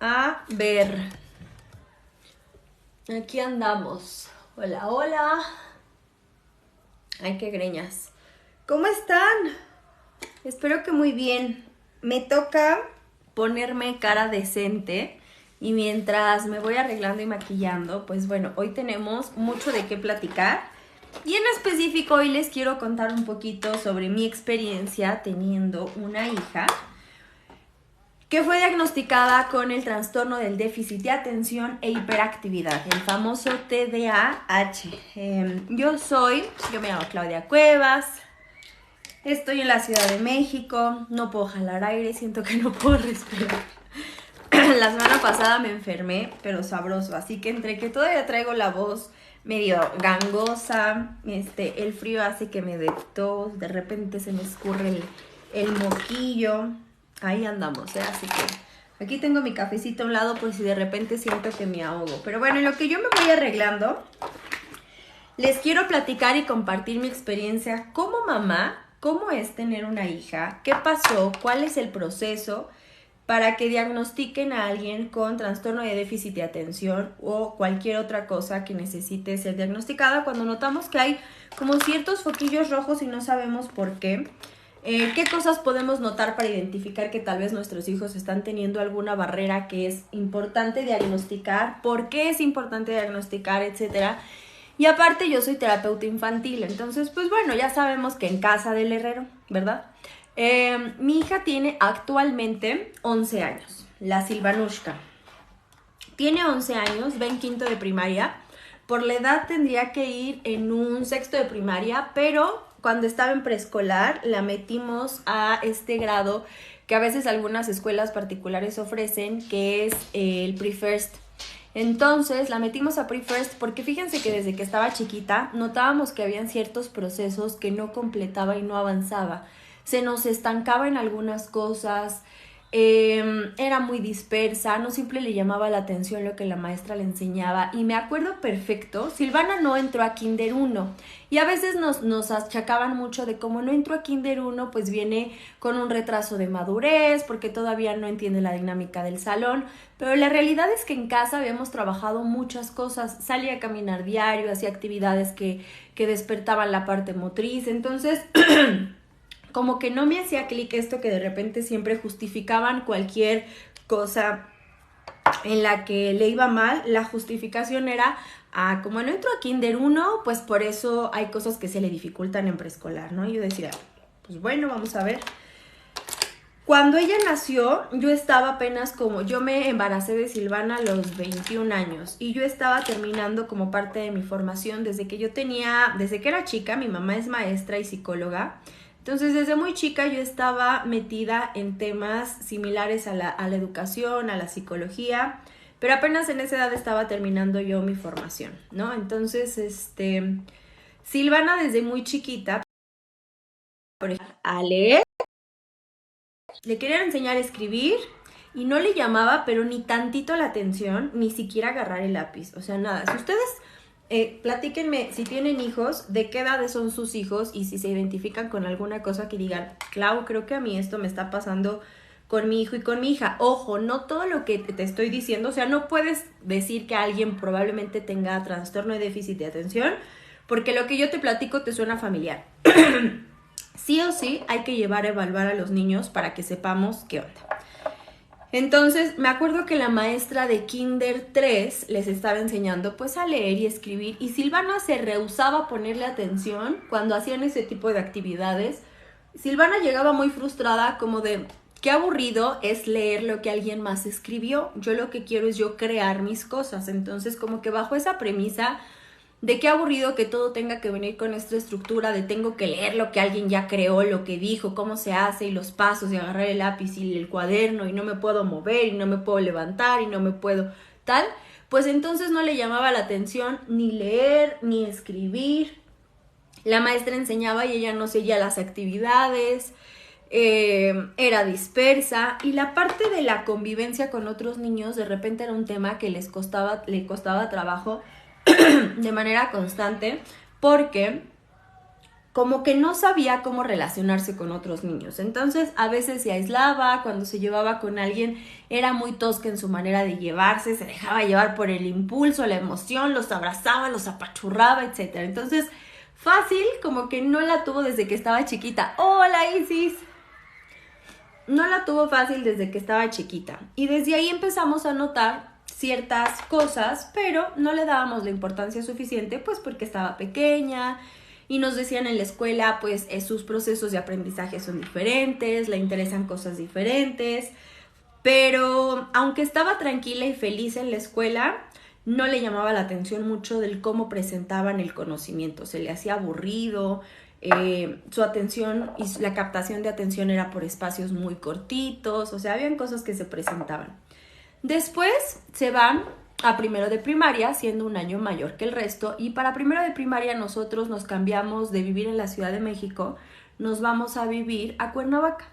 A ver, aquí andamos. Hola, hola. Ay, qué greñas. ¿Cómo están? Espero que muy bien. Me toca ponerme cara decente y mientras me voy arreglando y maquillando, pues bueno, hoy tenemos mucho de qué platicar. Y en específico hoy les quiero contar un poquito sobre mi experiencia teniendo una hija que fue diagnosticada con el trastorno del déficit de atención e hiperactividad, el famoso TDAH. Yo me llamo Claudia Cuevas, estoy en la Ciudad de México, no puedo jalar aire, siento que no puedo respirar. La semana pasada me enfermé, pero sabroso, así que entre que todavía traigo la voz medio gangosa, el frío hace que me dé tos, de repente se me escurre el moquillo. Ahí andamos, así que aquí tengo mi cafecito a un lado por si de repente siento que me ahogo. Pero bueno, en lo que yo me voy arreglando, les quiero platicar y compartir mi experiencia como mamá, cómo es tener una hija, qué pasó, cuál es el proceso para que diagnostiquen a alguien con trastorno de déficit de atención o cualquier otra cosa que necesite ser diagnosticada cuando notamos que hay como ciertos foquillos rojos y no sabemos por qué. ¿Qué cosas podemos notar para identificar que tal vez nuestros hijos están teniendo alguna barrera que es importante diagnosticar? ¿Por qué es importante diagnosticar, etcétera? Y aparte yo soy terapeuta infantil, entonces pues bueno, ya sabemos que en casa del herrero, ¿verdad? Mi hija tiene actualmente 11 años, la Silvanushka. Tiene 11 años, va en quinto de primaria. Por la edad tendría que ir en un sexto de primaria, pero cuando estaba en preescolar la metimos a este grado que a veces algunas escuelas particulares ofrecen, que es el Pre-First. Entonces la metimos a Pre-First porque fíjense que desde que estaba chiquita notábamos que habían ciertos procesos que no completaba y no avanzaba. Se nos estancaba en algunas cosas, era muy dispersa, no siempre le llamaba la atención lo que la maestra le enseñaba. Y me acuerdo perfecto, Silvana no entró a Kinder 1 y a veces nos achacaban mucho de cómo no entró a Kinder 1, pues viene con un retraso de madurez porque todavía no entiende la dinámica del salón. Pero la realidad es que en casa habíamos trabajado muchas cosas, salía a caminar diario, hacía actividades que despertaban la parte motriz, entonces como que no me hacía clic esto que de repente siempre justificaban cualquier cosa en la que le iba mal. La justificación era, como no entro a Kinder 1, pues por eso hay cosas que se le dificultan en preescolar, ¿no? Y yo decía, pues bueno, vamos a ver. Cuando ella nació, yo estaba apenas yo me embaracé de Silvana a los 21 años y yo estaba terminando como parte de mi formación desde que era chica. Mi mamá es maestra y psicóloga. Entonces, desde muy chica yo estaba metida en temas similares a la educación, a la psicología, pero apenas en esa edad estaba terminando yo mi formación, ¿no? Entonces, Silvana desde muy chiquita, por ejemplo, a leer, le querían enseñar a escribir y no le llamaba, pero ni tantito la atención, ni siquiera agarrar el lápiz, o sea, nada. Si ustedes platíquenme si tienen hijos, de qué edades son sus hijos y si se identifican con alguna cosa que digan, Clau, creo que a mí esto me está pasando con mi hijo y con mi hija. Ojo, no todo lo que te estoy diciendo, o sea, no puedes decir que alguien probablemente tenga trastorno de déficit de atención, porque lo que yo te platico te suena familiar. Sí o sí hay que llevar a evaluar a los niños para que sepamos qué onda. Entonces, me acuerdo que la maestra de Kinder 3 les estaba enseñando pues a leer y escribir y Silvana se rehusaba a ponerle atención cuando hacían ese tipo de actividades. Silvana llegaba muy frustrada como de, qué aburrido es leer lo que alguien más escribió, yo lo que quiero es yo crear mis cosas. Entonces, como que bajo esa premisa de qué aburrido que todo tenga que venir con esta estructura de tengo que leer lo que alguien ya creó, lo que dijo, cómo se hace y los pasos y agarrar el lápiz y el cuaderno y no me puedo mover y no me puedo levantar y no me puedo tal, pues entonces no le llamaba la atención ni leer ni escribir. La maestra enseñaba y ella no seguía las actividades, era dispersa y la parte de la convivencia con otros niños de repente era un tema que le costaba trabajo de manera constante porque como que no sabía cómo relacionarse con otros niños. Entonces a veces se aislaba, cuando se llevaba con alguien era muy tosca en su manera de llevarse, se dejaba llevar por el impulso, la emoción, los abrazaba, los apachurraba, etc. Entonces fácil, como que no la tuvo desde que estaba chiquita. ¡Hola, Isis! No la tuvo fácil desde que estaba chiquita. Y desde ahí empezamos a notar ciertas cosas, pero no le dábamos la importancia suficiente, pues porque estaba pequeña. Y nos decían en la escuela, pues sus procesos de aprendizaje son diferentes, le interesan cosas diferentes. Pero aunque estaba tranquila y feliz en la escuela, no le llamaba la atención mucho del cómo presentaban el conocimiento. Se le hacía aburrido, su atención y la captación de atención era por espacios muy cortitos, o sea, habían cosas que se presentaban. Después se van a primero de primaria, siendo un año mayor que el resto, y para primero de primaria nosotros nos cambiamos de vivir en la Ciudad de México, nos vamos a vivir a Cuernavaca.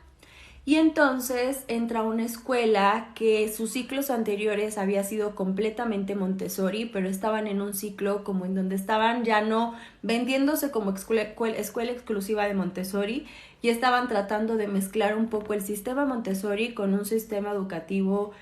Y entonces entra a una escuela que sus ciclos anteriores había sido completamente Montessori, pero estaban en un ciclo como en donde estaban ya no vendiéndose como escuela exclusiva de Montessori y estaban tratando de mezclar un poco el sistema Montessori con un sistema educativo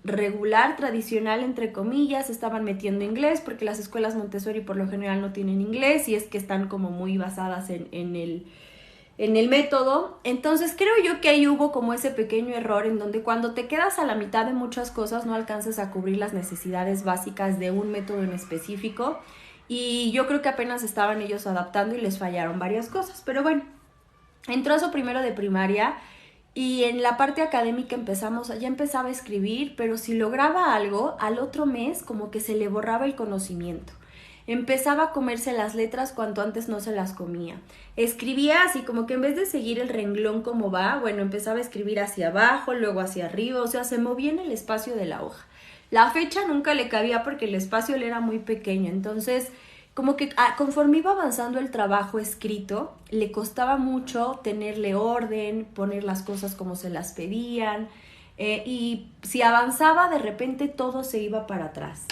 regular, tradicional, entre comillas. Estaban metiendo inglés porque las escuelas Montessori por lo general no tienen inglés y es que están como muy basadas en el método. Entonces creo yo que ahí hubo como ese pequeño error en donde cuando te quedas a la mitad de muchas cosas no alcanzas a cubrir las necesidades básicas de un método en específico, y yo creo que apenas estaban ellos adaptando y les fallaron varias cosas. Pero bueno, entró a su primero de primaria y en la parte académica ya empezaba a escribir, pero si lograba algo, al otro mes como que se le borraba el conocimiento. Empezaba a comerse las letras cuanto antes no se las comía. Escribía así como que en vez de seguir el renglón como va, bueno, empezaba a escribir hacia abajo, luego hacia arriba, o sea, se movía en el espacio de la hoja. La fecha nunca le cabía porque el espacio le era muy pequeño, entonces como que conforme iba avanzando el trabajo escrito, le costaba mucho tenerle orden, poner las cosas como se las pedían, y si avanzaba de repente todo se iba para atrás.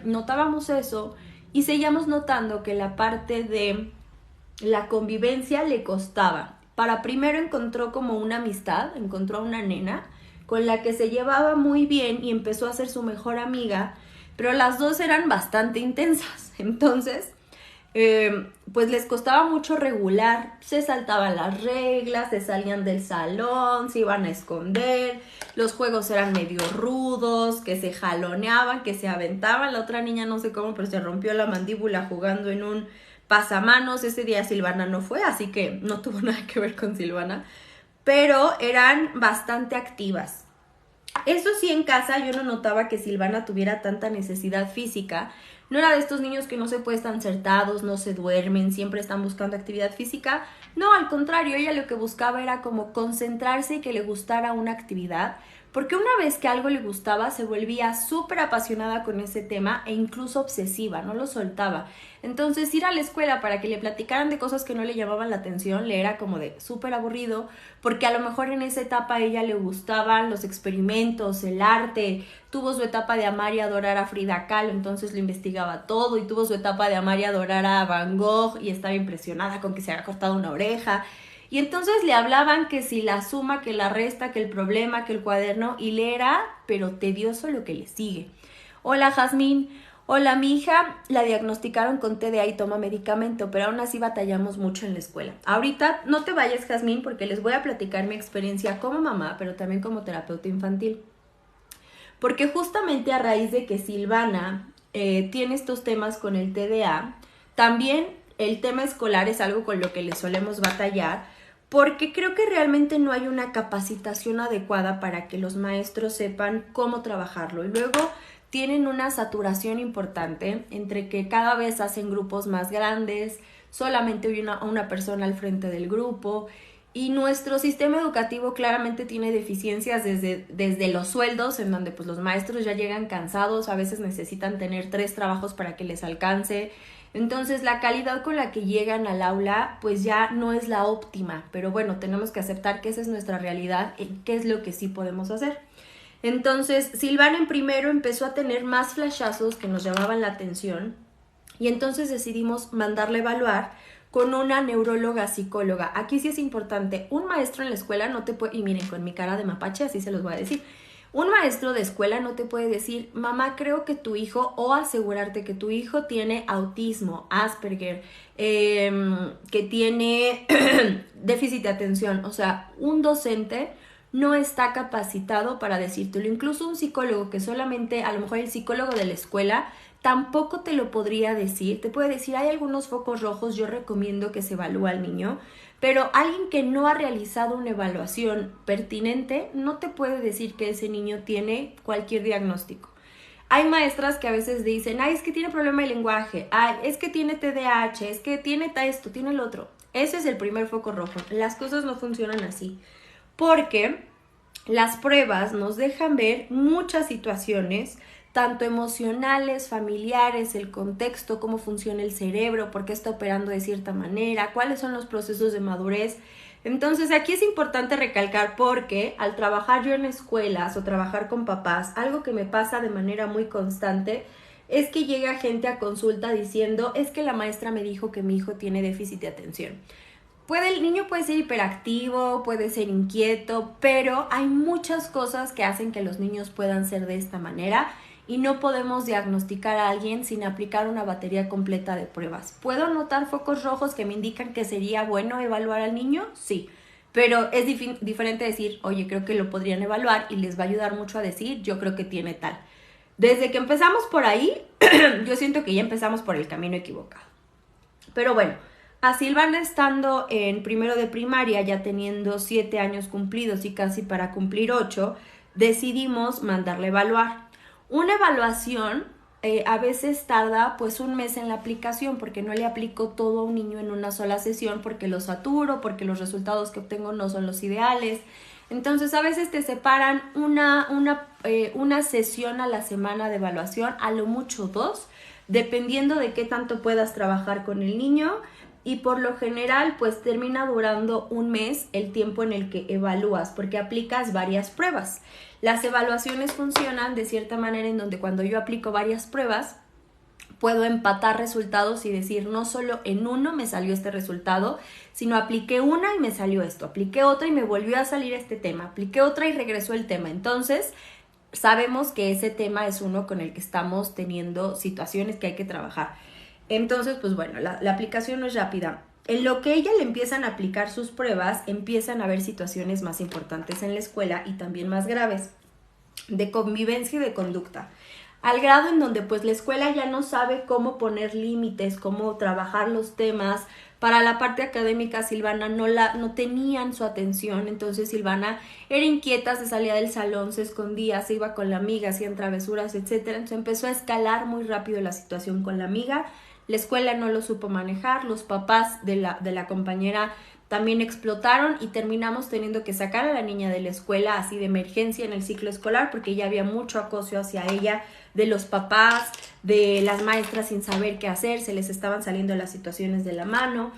Notábamos eso. Y seguíamos notando que la parte de la convivencia le costaba. Para primero encontró como una amistad, encontró a una nena con la que se llevaba muy bien y empezó a ser su mejor amiga, pero las dos eran bastante intensas. Entonces, pues les costaba mucho regular, se saltaban las reglas, se salían del salón, se iban a esconder, los juegos eran medio rudos, que se jaloneaban, que se aventaban. La otra niña no sé cómo, pero se rompió la mandíbula jugando en un pasamanos. Ese día Silvana no fue, así que no tuvo nada que ver con Silvana, pero eran bastante activas. Eso sí, en casa yo no notaba que Silvana tuviera tanta necesidad física. No era de estos niños que no se pueden sentados, no se duermen, siempre están buscando actividad física. No, al contrario, ella lo que buscaba era como concentrarse y que le gustara una actividad, porque una vez que algo le gustaba se volvía súper apasionada con ese tema e incluso obsesiva, no lo soltaba. Entonces ir a la escuela para que le platicaran de cosas que no le llamaban la atención le era como de súper aburrido, porque a lo mejor en esa etapa a ella le gustaban los experimentos, el arte, tuvo su etapa de amar y adorar a Frida Kahlo, entonces lo investigaba todo, y tuvo su etapa de amar y adorar a Van Gogh y estaba impresionada con que se había cortado una oreja. Y entonces le hablaban que si la suma, que la resta, que el problema, que el cuaderno, y le era pero tedioso lo que le sigue. Hola, Jazmín. Hola, mi hija la diagnosticaron con TDA y toma medicamento, pero aún así batallamos mucho en la escuela. Ahorita no te vayas, Jazmín, porque les voy a platicar mi experiencia como mamá, pero también como terapeuta infantil. Porque justamente a raíz de que Silvana tiene estos temas con el TDA, también el tema escolar es algo con lo que le solemos batallar, porque creo que realmente no hay una capacitación adecuada para que los maestros sepan cómo trabajarlo. Y luego tienen una saturación importante entre que cada vez hacen grupos más grandes, solamente hay una persona al frente del grupo, y nuestro sistema educativo claramente tiene deficiencias desde los sueldos, en donde pues los maestros ya llegan cansados, a veces necesitan tener 3 trabajos para que les alcance. Entonces la calidad con la que llegan al aula pues ya no es la óptima, pero bueno, tenemos que aceptar que esa es nuestra realidad y qué es lo que sí podemos hacer. Entonces Silvana en primero empezó a tener más flashazos que nos llamaban la atención, y entonces decidimos mandarla a evaluar con una neuróloga psicóloga. Aquí sí es importante, un maestro en la escuela no te puede, y miren, con mi cara de mapache así se los voy a decir, un maestro de escuela no te puede decir, mamá, creo que tu hijo, o asegurarte que tu hijo tiene autismo, Asperger, que tiene déficit de atención. O sea, un docente no está capacitado para decírtelo. Incluso un psicólogo que solamente, a lo mejor el psicólogo de la escuela, tampoco te lo podría decir. Te puede decir, hay algunos focos rojos, yo recomiendo que se evalúe al niño. Pero alguien que no ha realizado una evaluación pertinente no te puede decir que ese niño tiene cualquier diagnóstico. Hay maestras que a veces dicen, ay, es que tiene problema de lenguaje, ay, es que tiene TDAH, es que tiene esto, tiene el otro. Ese es el primer foco rojo. Las cosas no funcionan así. Porque las pruebas nos dejan ver muchas situaciones, tanto emocionales, familiares, el contexto, cómo funciona el cerebro, por qué está operando de cierta manera, cuáles son los procesos de madurez. Entonces aquí es importante recalcar porque al trabajar yo en escuelas o trabajar con papás, algo que me pasa de manera muy constante es que llega gente a consulta diciendo, es que la maestra me dijo que mi hijo tiene déficit de atención. El niño puede ser hiperactivo, puede ser inquieto, pero hay muchas cosas que hacen que los niños puedan ser de esta manera y no podemos diagnosticar a alguien sin aplicar una batería completa de pruebas. ¿Puedo notar focos rojos que me indican que sería bueno evaluar al niño? Sí, pero es diferente decir, oye, creo que lo podrían evaluar y les va a ayudar mucho a decir, yo creo que tiene tal. Desde que empezamos por ahí, yo siento que ya empezamos por el camino equivocado. Pero bueno, a Silvana estando en primero de primaria, ya teniendo 7 años cumplidos y casi para cumplir 8, decidimos mandarle a evaluar. Una evaluación a veces tarda pues un mes en la aplicación porque no le aplico todo a un niño en una sola sesión porque lo saturo, porque los resultados que obtengo no son los ideales. Entonces a veces te separan una sesión a la semana de evaluación, a lo mucho 2, dependiendo de qué tanto puedas trabajar con el niño. Y por lo general, pues termina durando un mes el tiempo en el que evalúas, porque aplicas varias pruebas. Las evaluaciones funcionan de cierta manera en donde cuando yo aplico varias pruebas, puedo empatar resultados y decir, no solo en uno me salió este resultado, sino apliqué una y me salió esto, apliqué otra y me volvió a salir este tema, apliqué otra y regresó el tema. Entonces, sabemos que ese tema es uno con el que estamos teniendo situaciones que hay que trabajar. Entonces, pues bueno, la aplicación no es rápida. En lo que ella le empiezan a aplicar sus pruebas, empiezan a haber situaciones más importantes en la escuela y también más graves, de convivencia y de conducta. Al grado en donde pues la escuela ya no sabe cómo poner límites, cómo trabajar los temas. Para la parte académica, Silvana no tenían su atención, entonces Silvana era inquieta, se salía del salón, se escondía, se iba con la amiga, hacían travesuras, etc. Entonces empezó a escalar muy rápido la situación con la amiga. La escuela no lo supo manejar, los papás de la compañera también explotaron y terminamos teniendo que sacar a la niña de la escuela así de emergencia en el ciclo escolar porque ya había mucho acoso hacia ella de los papás, de las maestras sin saber qué hacer, se les estaban saliendo las situaciones de la mano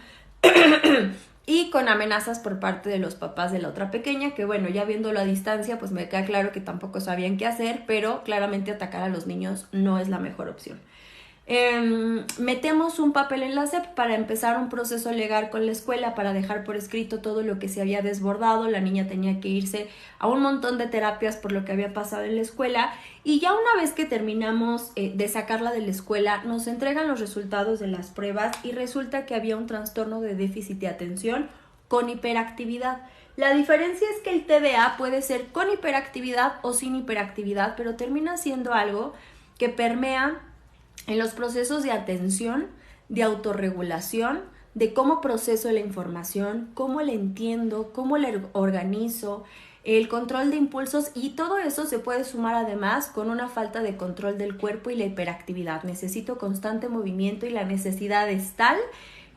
y con amenazas por parte de los papás de la otra pequeña que bueno, ya viéndolo a distancia pues me queda claro que tampoco sabían qué hacer, pero claramente atacar a los niños no es la mejor opción. Metemos un papel en la SEP para empezar un proceso legal con la escuela para dejar por escrito todo lo que se había desbordado. La niña tenía que irse a un montón de terapias por lo que había pasado en la escuela y ya una vez que terminamos de sacarla de la escuela nos entregan los resultados de las pruebas y resulta que había un trastorno de déficit de atención con hiperactividad. La diferencia es que el TDA puede ser con hiperactividad o sin hiperactividad, pero termina siendo algo que permea en los procesos de atención, de autorregulación, de cómo proceso la información, cómo la entiendo, cómo la organizo, el control de impulsos y todo eso se puede sumar además con una falta de control del cuerpo y la hiperactividad. Necesito constante movimiento y la necesidad es tal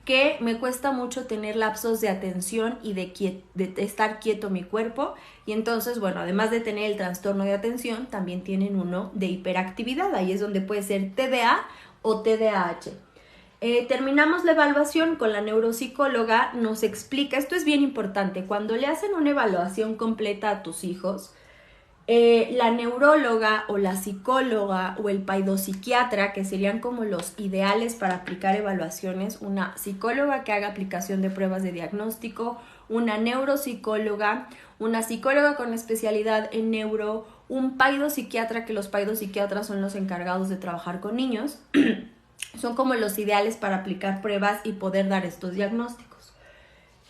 que me cuesta mucho tener lapsos de atención y de estar quieto mi cuerpo y entonces, bueno, además de tener el trastorno de atención, también tienen uno de hiperactividad, ahí es donde puede ser TDA o TDAH. Terminamos la evaluación con la neuropsicóloga, nos explica, esto es bien importante, cuando le hacen una evaluación completa a tus hijos, La neuróloga o la psicóloga o el paidopsiquiatra, que serían como los ideales para aplicar evaluaciones, una psicóloga que haga aplicación de pruebas de diagnóstico, una neuropsicóloga, una psicóloga con especialidad en neuro, un paidopsiquiatra, que los paidopsiquiatras son los encargados de trabajar con niños, son como los ideales para aplicar pruebas y poder dar estos diagnósticos.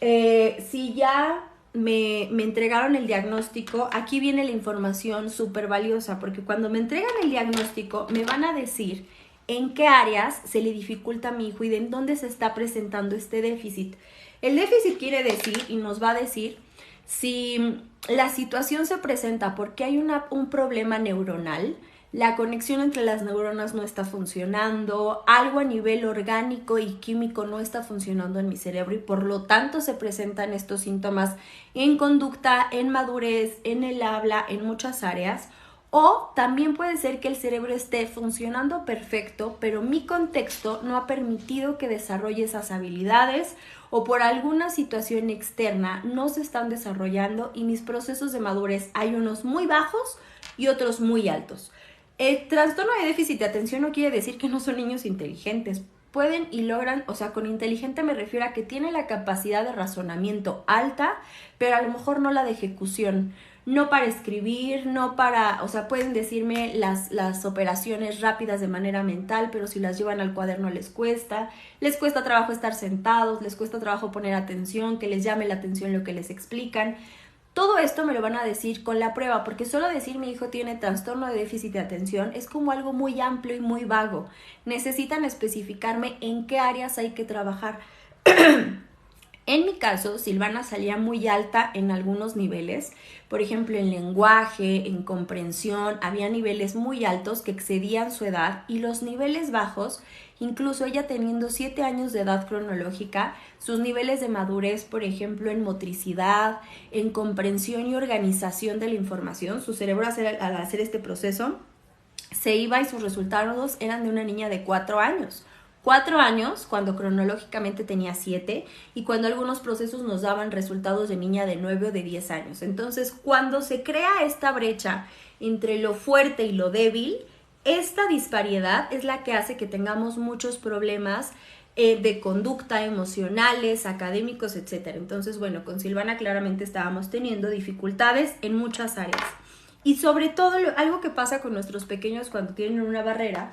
Si ya me entregaron el diagnóstico, aquí viene la información súper valiosa, porque cuando me entregan el diagnóstico me van a decir en qué áreas se le dificulta a mi hijo y en dónde se está presentando este déficit. El déficit quiere decir, y nos va a decir, si la situación se presenta porque hay un problema neuronal, la conexión entre las neuronas no está funcionando, algo a nivel orgánico y químico no está funcionando en mi cerebro y por lo tanto se presentan estos síntomas en conducta, en madurez, en el habla, en muchas áreas. O también puede ser que el cerebro esté funcionando perfecto, pero mi contexto no ha permitido que desarrolle esas habilidades o por alguna situación externa no se están desarrollando y mis procesos de madurez hay unos muy bajos y otros muy altos. El trastorno de déficit de atención no quiere decir que no son niños inteligentes. Pueden y logran, o sea, con inteligente me refiero a que tiene la capacidad de razonamiento alta, pero a lo mejor no la de ejecución. No para escribir, no para, o sea, pueden decirme las operaciones rápidas de manera mental, pero si las llevan al cuaderno les cuesta trabajo estar sentados, les cuesta trabajo poner atención, que les llame la atención lo que les explican. Todo esto me lo van a decir con la prueba, porque solo decir mi hijo tiene trastorno de déficit de atención es como algo muy amplio y muy vago. Necesitan especificarme en qué áreas hay que trabajar. En mi caso, Silvana salía muy alta en algunos niveles, por ejemplo en lenguaje, en comprensión, había niveles muy altos que excedían su edad y los niveles bajos, incluso ella teniendo 7 años de edad cronológica, sus niveles de madurez, por ejemplo en motricidad, en comprensión y organización de la información, su cerebro al hacer este proceso se iba y sus resultados eran de una niña de 4 años. 4 años cuando cronológicamente tenía 7 y cuando algunos procesos nos daban resultados de niña de 9 o de 10 años. Entonces, cuando se crea esta brecha entre lo fuerte y lo débil, esta disparidad es la que hace que tengamos muchos problemas de conducta, emocionales, académicos, etc. Entonces, bueno, con Silvana claramente estábamos teniendo dificultades en muchas áreas. Y sobre todo, algo que pasa con nuestros pequeños cuando tienen una barrera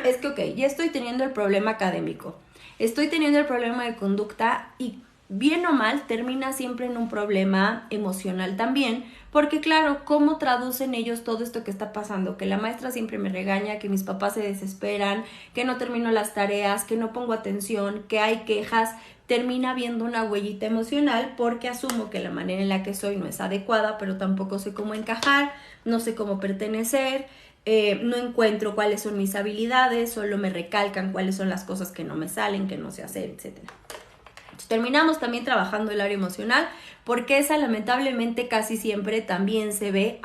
es que, ok, ya estoy teniendo el problema académico, estoy teniendo el problema de conducta y bien o mal termina siempre en un problema emocional también, porque claro, ¿cómo traducen ellos todo esto que está pasando? Que la maestra siempre me regaña, que mis papás se desesperan, que no termino las tareas, que no pongo atención, que hay quejas, termina viendo una huellita emocional porque asumo que la manera en la que soy no es adecuada, pero tampoco sé cómo encajar, no sé cómo pertenecer. No encuentro cuáles son mis habilidades, solo me recalcan cuáles son las cosas que no me salen, que no sé hacer, etc. Entonces, terminamos también trabajando el área emocional porque esa lamentablemente casi siempre también se ve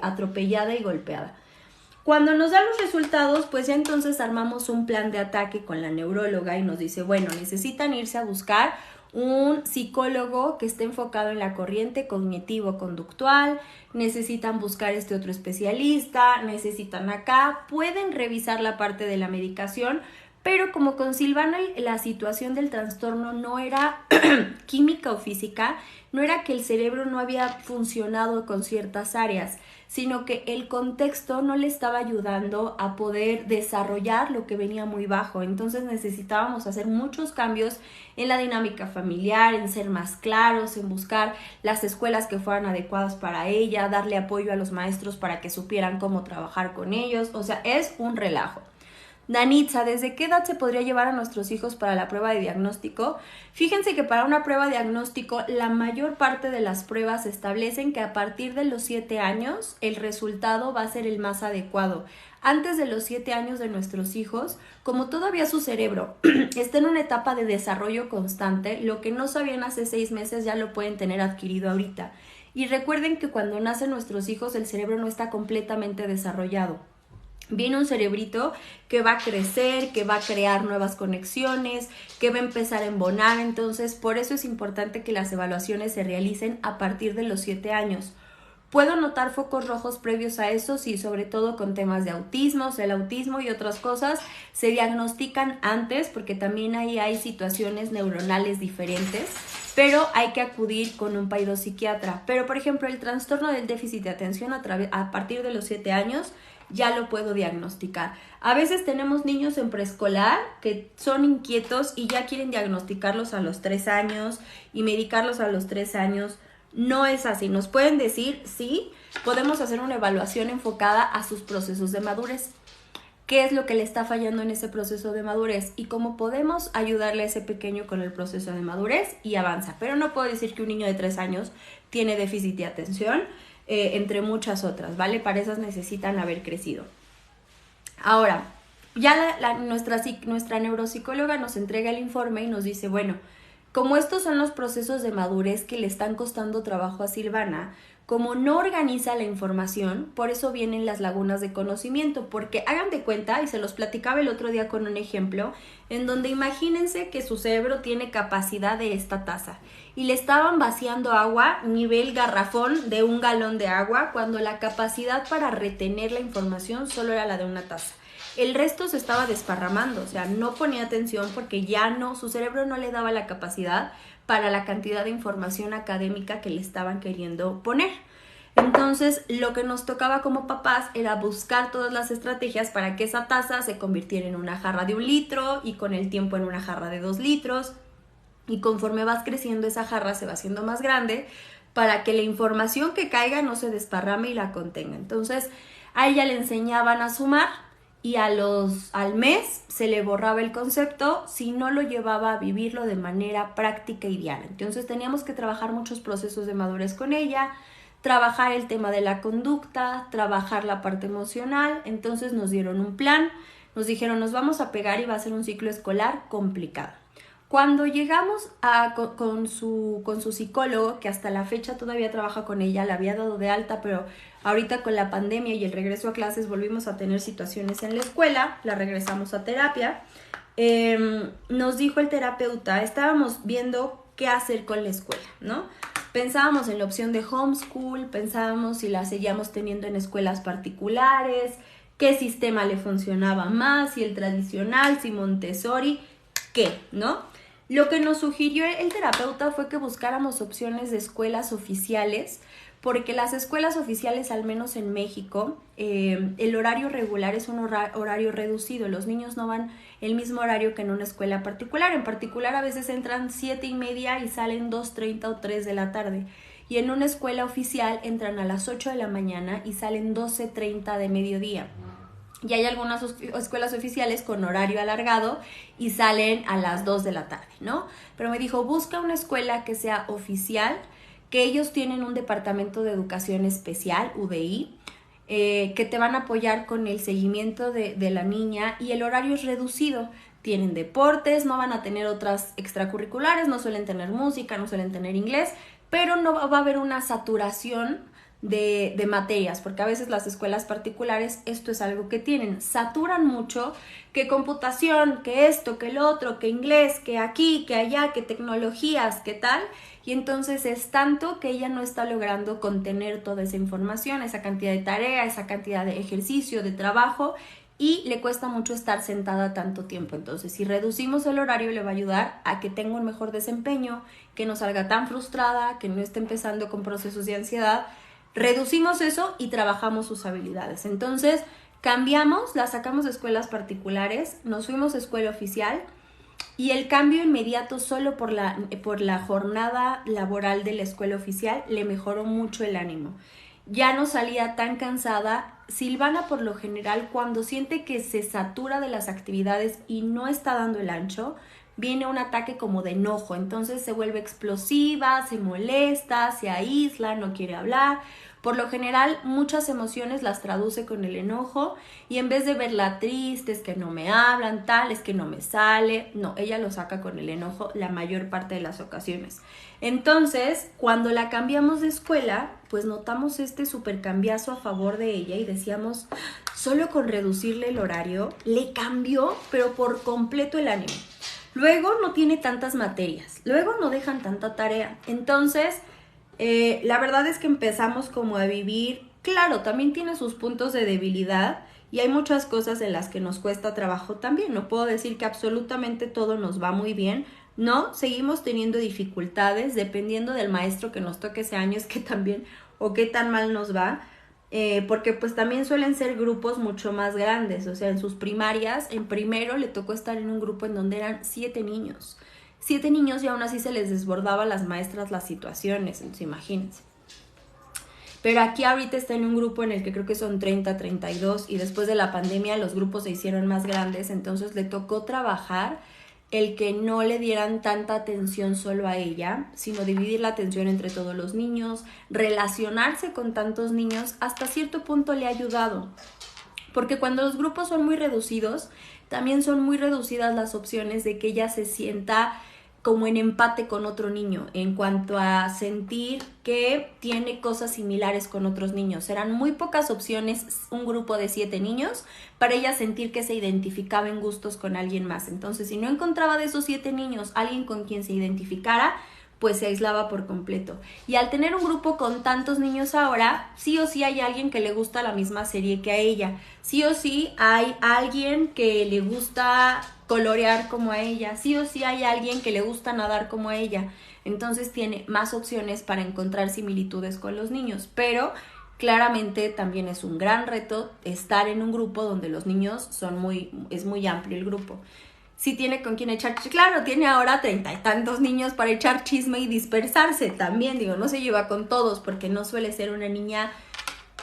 atropellada y golpeada. Cuando nos dan los resultados, pues ya entonces armamos un plan de ataque con la neuróloga y nos dice, bueno, necesitan irse a buscar un psicólogo que esté enfocado en la corriente cognitivo-conductual, necesitan buscar este otro especialista, necesitan acá, pueden revisar la parte de la medicación, pero como con Silvana la situación del trastorno no era química o física, no era que el cerebro no había funcionado con ciertas áreas, sino que el contexto no le estaba ayudando a poder desarrollar lo que venía muy bajo. Entonces necesitábamos hacer muchos cambios en la dinámica familiar, en ser más claros, en buscar las escuelas que fueran adecuadas para ella, darle apoyo a los maestros para que supieran cómo trabajar con ellos. O sea, es un relajo. Danitza, ¿desde qué edad se podría llevar a nuestros hijos para la prueba de diagnóstico? Fíjense que para una prueba de diagnóstico, la mayor parte de las pruebas establecen que a partir de los 7 años el resultado va a ser el más adecuado. Antes de los 7 años de nuestros hijos, como todavía su cerebro está en una etapa de desarrollo constante, lo que no sabían hace 6 meses ya lo pueden tener adquirido ahorita. Y recuerden que cuando nacen nuestros hijos el cerebro no está completamente desarrollado. Viene un cerebrito que va a crecer, que va a crear nuevas conexiones, que va a empezar a embonar. Entonces, por eso es importante que las evaluaciones se realicen a partir de los 7 años. ¿Puedo notar focos rojos previos a eso? Sí, sobre todo con temas de autismo, o sea, el autismo y otras cosas se diagnostican antes porque también ahí hay situaciones neuronales diferentes, pero hay que acudir con un psiquiatra. Pero, por ejemplo, el trastorno del déficit de atención a partir de los 7 años ya lo puedo diagnosticar. A veces tenemos niños en preescolar que son inquietos y ya quieren diagnosticarlos a los 3 años y medicarlos a los 3 años. No es así. Nos pueden decir, sí, podemos hacer una evaluación enfocada a sus procesos de madurez. ¿Qué es lo que le está fallando en ese proceso de madurez? Y cómo podemos ayudarle a ese pequeño con el proceso de madurez y avanza. Pero no puedo decir que un niño de 3 años tiene déficit de atención, entre muchas otras, ¿vale? Para esas necesitan haber crecido. Ahora, ya nuestra neuropsicóloga nos entrega el informe y nos dice, bueno, como estos son los procesos de madurez que le están costando trabajo a Silvana, como no organiza la información, por eso vienen las lagunas de conocimiento, porque hagan de cuenta, y se los platicaba el otro día con un ejemplo, en donde imagínense que su cerebro tiene capacidad de esta taza y le estaban vaciando agua nivel garrafón de 1 galón de agua, cuando la capacidad para retener la información solo era la de una taza. El resto se estaba desparramando, o sea, no ponía atención porque su cerebro no le daba la capacidad para la cantidad de información académica que le estaban queriendo poner. Entonces, lo que nos tocaba como papás era buscar todas las estrategias para que esa taza se convirtiera en una jarra de 1 litro y con el tiempo en una jarra de 2 litros. Y conforme vas creciendo, esa jarra se va haciendo más grande para que la información que caiga no se desparrame y la contenga. Entonces, a ella le enseñaban a sumar y al mes se le borraba el concepto si no lo llevaba a vivirlo de manera práctica y diaria. Entonces teníamos que trabajar muchos procesos de madurez con ella, trabajar el tema de la conducta, trabajar la parte emocional. Entonces nos dieron un plan, nos dijeron nos vamos a pegar y va a ser un ciclo escolar complicado. Cuando llegamos con su psicólogo, que hasta la fecha todavía trabaja con ella, la había dado de alta, pero ahorita con la pandemia y el regreso a clases volvimos a tener situaciones en la escuela, la regresamos a terapia. Nos dijo el terapeuta, estábamos viendo qué hacer con la escuela, ¿no? Pensábamos en la opción de homeschool, pensábamos si la seguíamos teniendo en escuelas particulares, qué sistema le funcionaba más, si el tradicional, si Montessori, qué, ¿no? Lo que nos sugirió el terapeuta fue que buscáramos opciones de escuelas oficiales, porque las escuelas oficiales, al menos en México, el horario regular es un horario reducido. Los niños no van el mismo horario que en una escuela particular. En particular, a veces entran 7:30 y salen 2:30 o 3 de la tarde. Y en una escuela oficial entran a las 8 de la mañana y salen 12:30 de mediodía. Y hay algunas escuelas oficiales con horario alargado y salen a las 2 de la tarde, ¿no? Pero me dijo, busca una escuela que sea oficial, que ellos tienen un departamento de educación especial, UDI, que te van a apoyar con el seguimiento de la niña y el horario es reducido. Tienen deportes, no van a tener otras extracurriculares, no suelen tener música, no suelen tener inglés, pero no va a haber una saturación de materias, porque a veces las escuelas particulares esto es algo que tienen, saturan mucho, que computación, que esto, que el otro, que inglés, que aquí, que allá, que tecnologías, que tal, y entonces es tanto que ella no está logrando contener toda esa información, esa cantidad de tarea, esa cantidad de ejercicio, de trabajo, y le cuesta mucho estar sentada tanto tiempo. Entonces, si reducimos el horario, le va a ayudar a que tenga un mejor desempeño, que no salga tan frustrada, que no esté empezando con procesos de ansiedad. Reducimos eso y trabajamos sus habilidades. Entonces, cambiamos, la sacamos de escuelas particulares, nos fuimos a escuela oficial y el cambio inmediato solo por la jornada laboral de la escuela oficial le mejoró mucho el ánimo. Ya no salía tan cansada. Silvana, por lo general, cuando siente que se satura de las actividades y no está dando el ancho, viene un ataque como de enojo, entonces se vuelve explosiva, se molesta, se aísla, no quiere hablar. Por lo general, muchas emociones las traduce con el enojo y en vez de verla triste, es que no me hablan, tal, es que no me sale, no, ella lo saca con el enojo la mayor parte de las ocasiones. Entonces, cuando la cambiamos de escuela, pues notamos este súper cambiazo a favor de ella y decíamos, solo con reducirle el horario, le cambió, pero por completo el ánimo. Luego no tiene tantas materias, luego no dejan tanta tarea. Entonces, La verdad es que empezamos como a vivir, claro, también tiene sus puntos de debilidad y hay muchas cosas en las que nos cuesta trabajo también. No puedo decir que absolutamente todo nos va muy bien. No, seguimos teniendo dificultades dependiendo del maestro que nos toque ese año, es que también o qué tan mal nos va. Porque pues también suelen ser grupos mucho más grandes, o sea, en sus primarias, en primero le tocó estar en un grupo en donde eran 7 niños. 7 niños y aún así se les desbordaba a las maestras las situaciones, entonces imagínense. Pero aquí ahorita está en un grupo en el que creo que son 30, 32 y después de la pandemia los grupos se hicieron más grandes, entonces le tocó trabajar el que no le dieran tanta atención solo a ella, sino dividir la atención entre todos los niños, relacionarse con tantos niños, hasta cierto punto le ha ayudado. Porque cuando los grupos son muy reducidos, también son muy reducidas las opciones de que ella se sienta como en empate con otro niño, en cuanto a sentir que tiene cosas similares con otros niños. Eran muy pocas opciones, un grupo de 7 niños, para ella sentir que se identificaba en gustos con alguien más. Entonces, si no encontraba de esos 7 niños alguien con quien se identificara, pues se aislaba por completo. Y al tener un grupo con tantos niños ahora, sí o sí hay alguien que le gusta la misma serie que a ella. Sí o sí hay alguien que le gusta colorear como a ella. Sí o sí hay alguien que le gusta nadar como a ella. Entonces tiene más opciones para encontrar similitudes con los niños. Pero claramente también es un gran reto estar en un grupo donde los niños es muy amplio el grupo. Sí tiene con quién echar chisme. Claro, tiene ahora 30 y tantos niños para echar chisme y dispersarse también. Digo, no se lleva con todos porque no suele ser una niña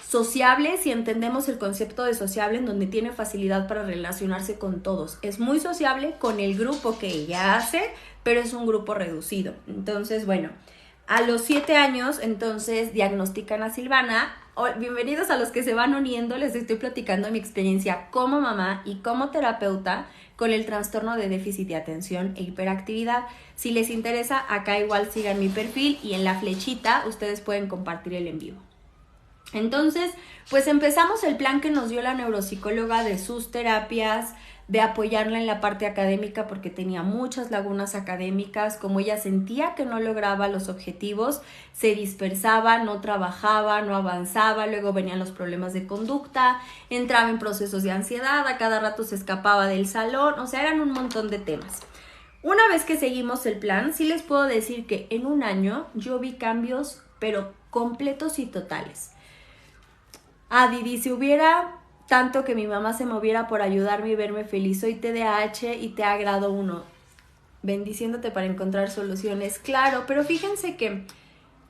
sociable si entendemos el concepto de sociable, en donde tiene facilidad para relacionarse con todos. Es muy sociable con el grupo que ella hace, pero es un grupo reducido. Entonces, bueno, a los 7 años, entonces, diagnostican a Silvana. Bienvenidos a los que se van uniendo. Les estoy platicando mi experiencia como mamá y como terapeuta con el trastorno de déficit de atención e hiperactividad. Si les interesa, acá igual sigan mi perfil y en la flechita ustedes pueden compartir el en vivo. Entonces, pues empezamos el plan que nos dio la neuropsicóloga de sus terapias, de apoyarla en la parte académica porque tenía muchas lagunas académicas. Como ella sentía que no lograba los objetivos, se dispersaba, no trabajaba, no avanzaba, luego venían los problemas de conducta, entraba en procesos de ansiedad, a cada rato se escapaba del salón, o sea, eran un montón de temas. Una vez que seguimos el plan, sí les puedo decir que en un año yo vi cambios, pero completos y totales. Didi, si hubiera tanto que mi mamá se moviera por ayudarme y verme feliz, soy TDAH y te grado 1, bendiciéndote para encontrar soluciones. Claro, pero fíjense que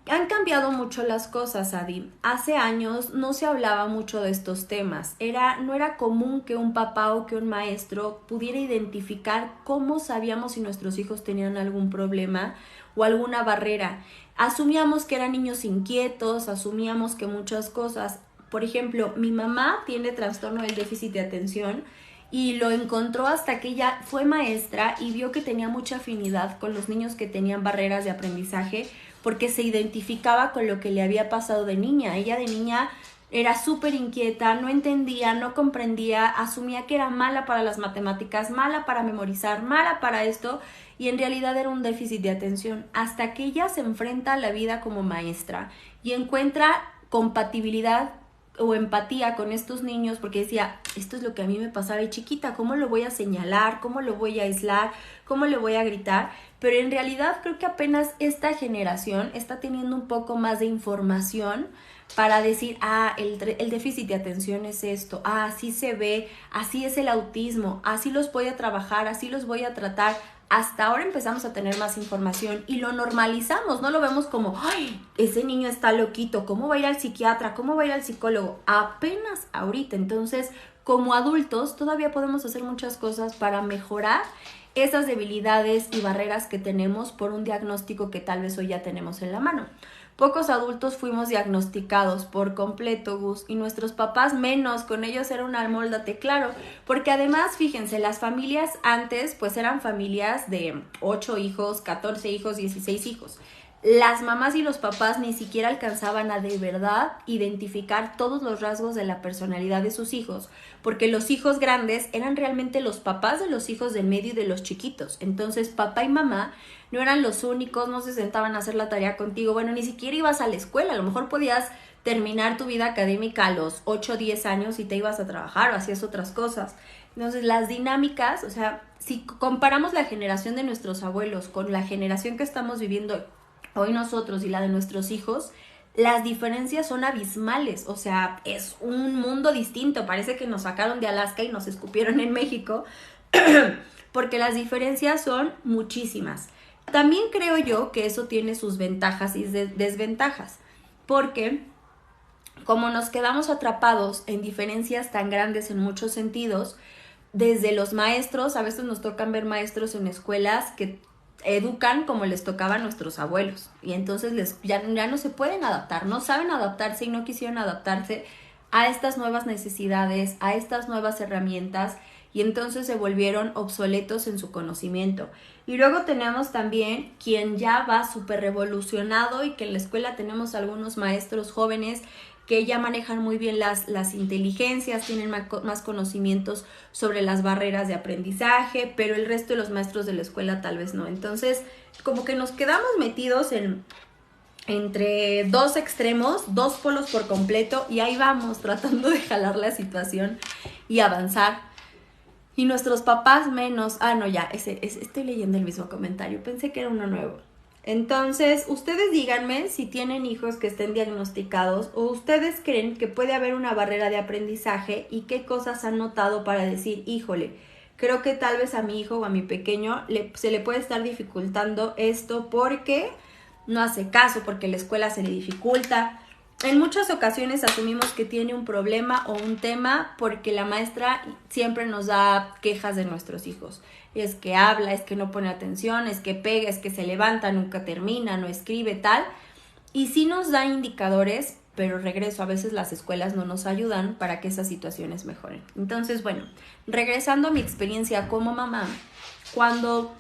han cambiado mucho las cosas, Adi. Hace años no se hablaba mucho de estos temas. No era común que un papá o que un maestro pudiera identificar cómo sabíamos si nuestros hijos tenían algún problema o alguna barrera. Asumíamos que eran niños inquietos, asumíamos que muchas cosas. Por ejemplo, mi mamá tiene trastorno del déficit de atención y lo encontró hasta que ella fue maestra y vio que tenía mucha afinidad con los niños que tenían barreras de aprendizaje porque se identificaba con lo que le había pasado de niña. Ella de niña era súper inquieta, no entendía, no comprendía, asumía que era mala para las matemáticas, mala para memorizar, mala para esto, y en realidad era un déficit de atención. Hasta que ella se enfrenta a la vida como maestra y encuentra compatibilidad o empatía con estos niños, porque decía, esto es lo que a mí me pasaba de chiquita, ¿cómo lo voy a señalar? ¿Cómo lo voy a aislar? ¿Cómo le voy a gritar? Pero en realidad creo que apenas esta generación está teniendo un poco más de información para decir, el déficit de atención es esto, así se ve, así es el autismo, así los voy a trabajar, así los voy a tratar. Hasta ahora empezamos a tener más información y lo normalizamos, no lo vemos como, ¡ay! Ese niño está loquito, ¿cómo va a ir al psiquiatra? ¿Cómo va a ir al psicólogo? Apenas ahorita. Entonces, como adultos, todavía podemos hacer muchas cosas para mejorar esas debilidades y barreras que tenemos por un diagnóstico que tal vez hoy ya tenemos en la mano. Pocos adultos fuimos diagnosticados por completo, Gus, y nuestros papás menos, con ellos era un almóldate, claro, porque además, fíjense, las familias antes pues eran familias de 8 hijos, 14 hijos, 16 hijos. las mamás y los papás ni siquiera alcanzaban a de verdad identificar todos los rasgos de la personalidad de sus hijos, porque los hijos grandes eran realmente los papás de los hijos del medio y de los chiquitos. Entonces papá y mamá no eran los únicos, no se sentaban a hacer la tarea contigo, bueno, ni siquiera ibas a la escuela, a lo mejor podías terminar tu vida académica a los 8 o 10 años y te ibas a trabajar o hacías otras cosas. Entonces las dinámicas, o sea, si comparamos la generación de nuestros abuelos con la generación que estamos viviendo hoy nosotros y la de nuestros hijos, las diferencias son abismales, o sea, es un mundo distinto, parece que nos sacaron de Alaska y nos escupieron en México, porque las diferencias son muchísimas. También creo yo que eso tiene sus ventajas y desventajas, porque como nos quedamos atrapados en diferencias tan grandes en muchos sentidos, desde los maestros, a veces nos tocan ver maestros en escuelas que educan como les tocaba a nuestros abuelos y entonces ya no se pueden adaptar, no saben adaptarse y no quisieron adaptarse a estas nuevas necesidades, a estas nuevas herramientas y entonces se volvieron obsoletos en su conocimiento. Y luego tenemos también quien ya va súper revolucionado y que en la escuela tenemos algunos maestros jóvenes que ya manejan muy bien las inteligencias, tienen más conocimientos sobre las barreras de aprendizaje, pero el resto de los maestros de la escuela tal vez no. Entonces, como que nos quedamos metidos entre dos extremos, dos polos por completo, y ahí vamos tratando de jalar la situación y avanzar. Y nuestros papás menos. Ah, no, ya, estoy leyendo el mismo comentario, pensé que era uno nuevo. Entonces, ustedes díganme si tienen hijos que estén diagnosticados o ustedes creen que puede haber una barrera de aprendizaje y qué cosas han notado para decir, híjole, creo que tal vez a mi hijo o a mi pequeño se le puede estar dificultando esto porque no hace caso, porque la escuela se le dificulta. En muchas ocasiones asumimos que tiene un problema o un tema porque la maestra siempre nos da quejas de nuestros hijos. Es que habla, es que no pone atención, es que pega, es que se levanta, nunca termina, no escribe, tal. Y sí nos da indicadores, pero regreso, a veces las escuelas no nos ayudan para que esas situaciones mejoren. Entonces, bueno, regresando a mi experiencia como mamá, cuando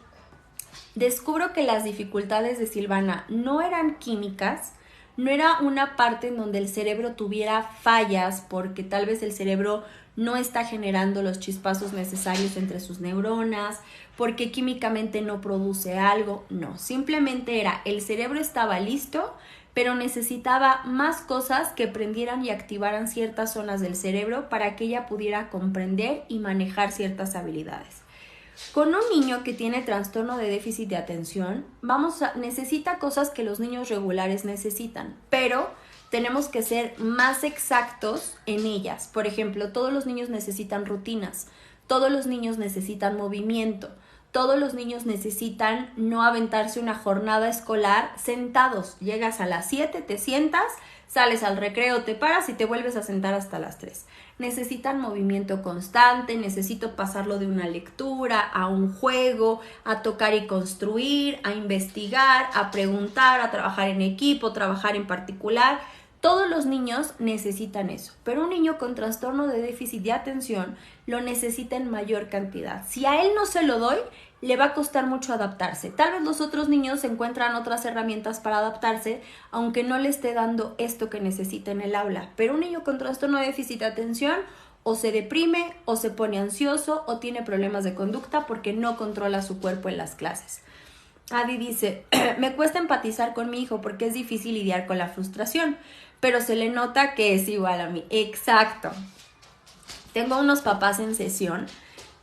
descubro que las dificultades de Silvana no eran químicas, no era una parte en donde el cerebro tuviera fallas porque tal vez el cerebro no está generando los chispazos necesarios entre sus neuronas, porque químicamente no produce algo, no, simplemente era el cerebro estaba listo, pero necesitaba más cosas que prendieran y activaran ciertas zonas del cerebro para que ella pudiera comprender y manejar ciertas habilidades. Con un niño que tiene trastorno de déficit de atención, necesita cosas que los niños regulares necesitan, pero tenemos que ser más exactos en ellas. Por ejemplo, todos los niños necesitan rutinas, todos los niños necesitan movimiento, todos los niños necesitan no aventarse una jornada escolar sentados. Llegas a las 7, te sientas, sales al recreo, te paras y te vuelves a sentar hasta las 3. Necesitan movimiento constante, necesito pasarlo de una lectura a un juego, a tocar y construir, a investigar, a preguntar, a trabajar en equipo, trabajar en particular. Todos los niños necesitan eso, pero un niño con trastorno de déficit de atención lo necesita en mayor cantidad. Si a él no se lo doy, le va a costar mucho adaptarse. Tal vez los otros niños encuentran otras herramientas para adaptarse, aunque no le esté dando esto que necesita en el aula. Pero un niño con trastorno de déficit de atención o se deprime, o se pone ansioso, o tiene problemas de conducta porque no controla su cuerpo en las clases. Adi dice, me cuesta empatizar con mi hijo porque es difícil lidiar con la frustración, pero se le nota que es igual a mí. Exacto. Tengo unos papás en sesión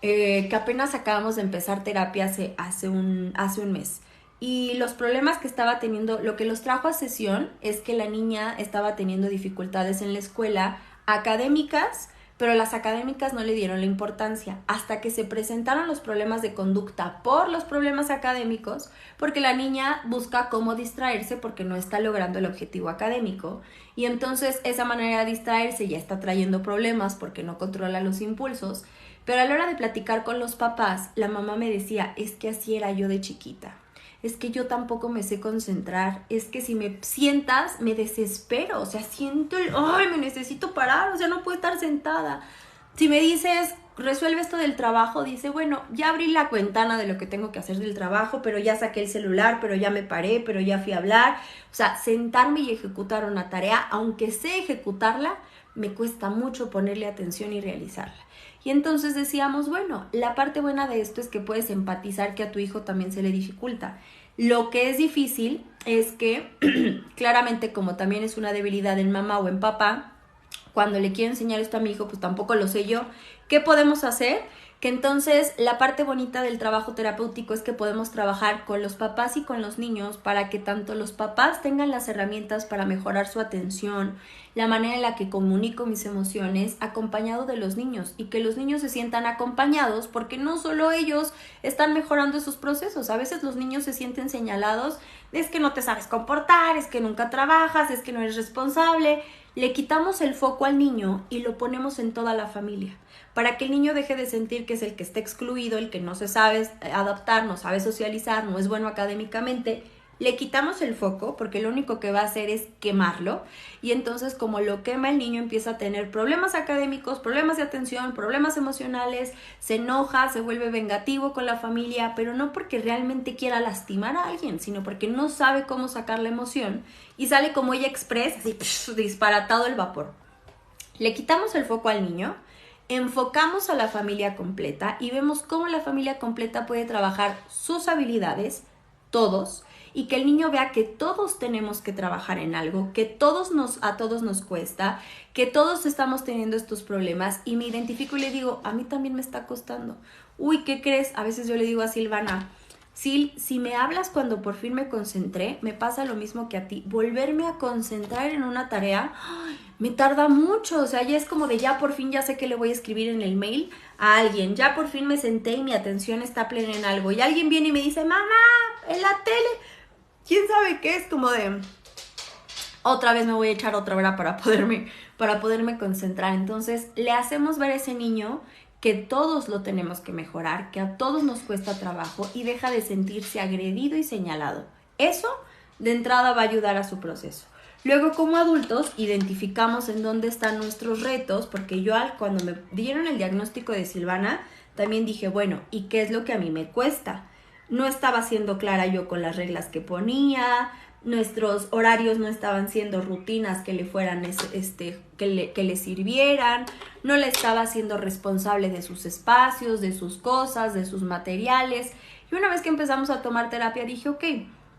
que apenas acabamos de empezar terapia hace un mes. Y los problemas que estaba teniendo, lo que los trajo a sesión es que la niña estaba teniendo dificultades en la escuela académicas, pero las académicas no le dieron la importancia hasta que se presentaron los problemas de conducta por los problemas académicos, porque la niña busca cómo distraerse porque no está logrando el objetivo académico y entonces esa manera de distraerse ya está trayendo problemas porque no controla los impulsos. Pero a la hora de platicar con los papás, la mamá me decía, es que así era yo de chiquita. Es que yo tampoco me sé concentrar, es que si me sientas me desespero, o sea, siento me necesito parar, o sea, no puedo estar sentada. Si me dices resuelve esto del trabajo, dice, bueno, ya abrí la ventana de lo que tengo que hacer del trabajo, pero ya saqué el celular, pero ya me paré, pero ya fui a hablar. O sea, sentarme y ejecutar una tarea, aunque sé ejecutarla, me cuesta mucho ponerle atención y realizarla. Y entonces decíamos, bueno, la parte buena de esto es que puedes empatizar que a tu hijo también se le dificulta. Lo que es difícil es que, claramente, como también es una debilidad en mamá o en papá, cuando le quiero enseñar esto a mi hijo, pues tampoco lo sé yo. ¿Qué podemos hacer? Que entonces la parte bonita del trabajo terapéutico es que podemos trabajar con los papás y con los niños para que tanto los papás tengan las herramientas para mejorar su atención, la manera en la que comunico mis emociones, acompañado de los niños, y que los niños se sientan acompañados porque no solo ellos están mejorando esos procesos, a veces los niños se sienten señalados, es que no te sabes comportar, es que nunca trabajas, es que no eres responsable. Le quitamos el foco al niño y lo ponemos en toda la familia, para que el niño deje de sentir que es el que está excluido, el que no se sabe adaptar, no sabe socializar, no es bueno académicamente. Le quitamos el foco porque lo único que va a hacer es quemarlo, y entonces como lo quema, el niño empieza a tener problemas académicos, problemas de atención, problemas emocionales, se enoja, se vuelve vengativo con la familia, pero no porque realmente quiera lastimar a alguien, sino porque no sabe cómo sacar la emoción y sale como ella express, así disparatado el vapor. Le quitamos el foco al niño, enfocamos a la familia completa y vemos cómo la familia completa puede trabajar sus habilidades, todos, y que el niño vea que todos tenemos que trabajar en algo, que a todos nos cuesta, que todos estamos teniendo estos problemas, y me identifico y le digo, a mí también me está costando. Uy, ¿qué crees? A veces yo le digo a Silvana, Sil, si me hablas cuando por fin me concentré, me pasa lo mismo que a ti. Volverme a concentrar en una tarea me tarda mucho, o sea, ya es como de ya por fin ya sé que le voy a escribir en el mail a alguien, ya por fin me senté y mi atención está plena en algo, y alguien viene y me dice, mamá, en la tele, quién sabe qué, es como de otra vez me voy a echar otra hora para poderme concentrar. Entonces le hacemos ver a ese niño que todos lo tenemos que mejorar, que a todos nos cuesta trabajo, y deja de sentirse agredido y señalado. Eso de entrada va a ayudar a su proceso. Luego, como adultos, identificamos en dónde están nuestros retos, porque yo cuando me dieron el diagnóstico de Silvana, también dije, bueno, ¿y qué es lo que a mí me cuesta? No estaba siendo clara yo con las reglas que ponía, nuestros horarios no estaban siendo rutinas que le fueran, que le sirvieran, no le estaba siendo responsable de sus espacios, de sus cosas, de sus materiales. Y una vez que empezamos a tomar terapia dije, ok,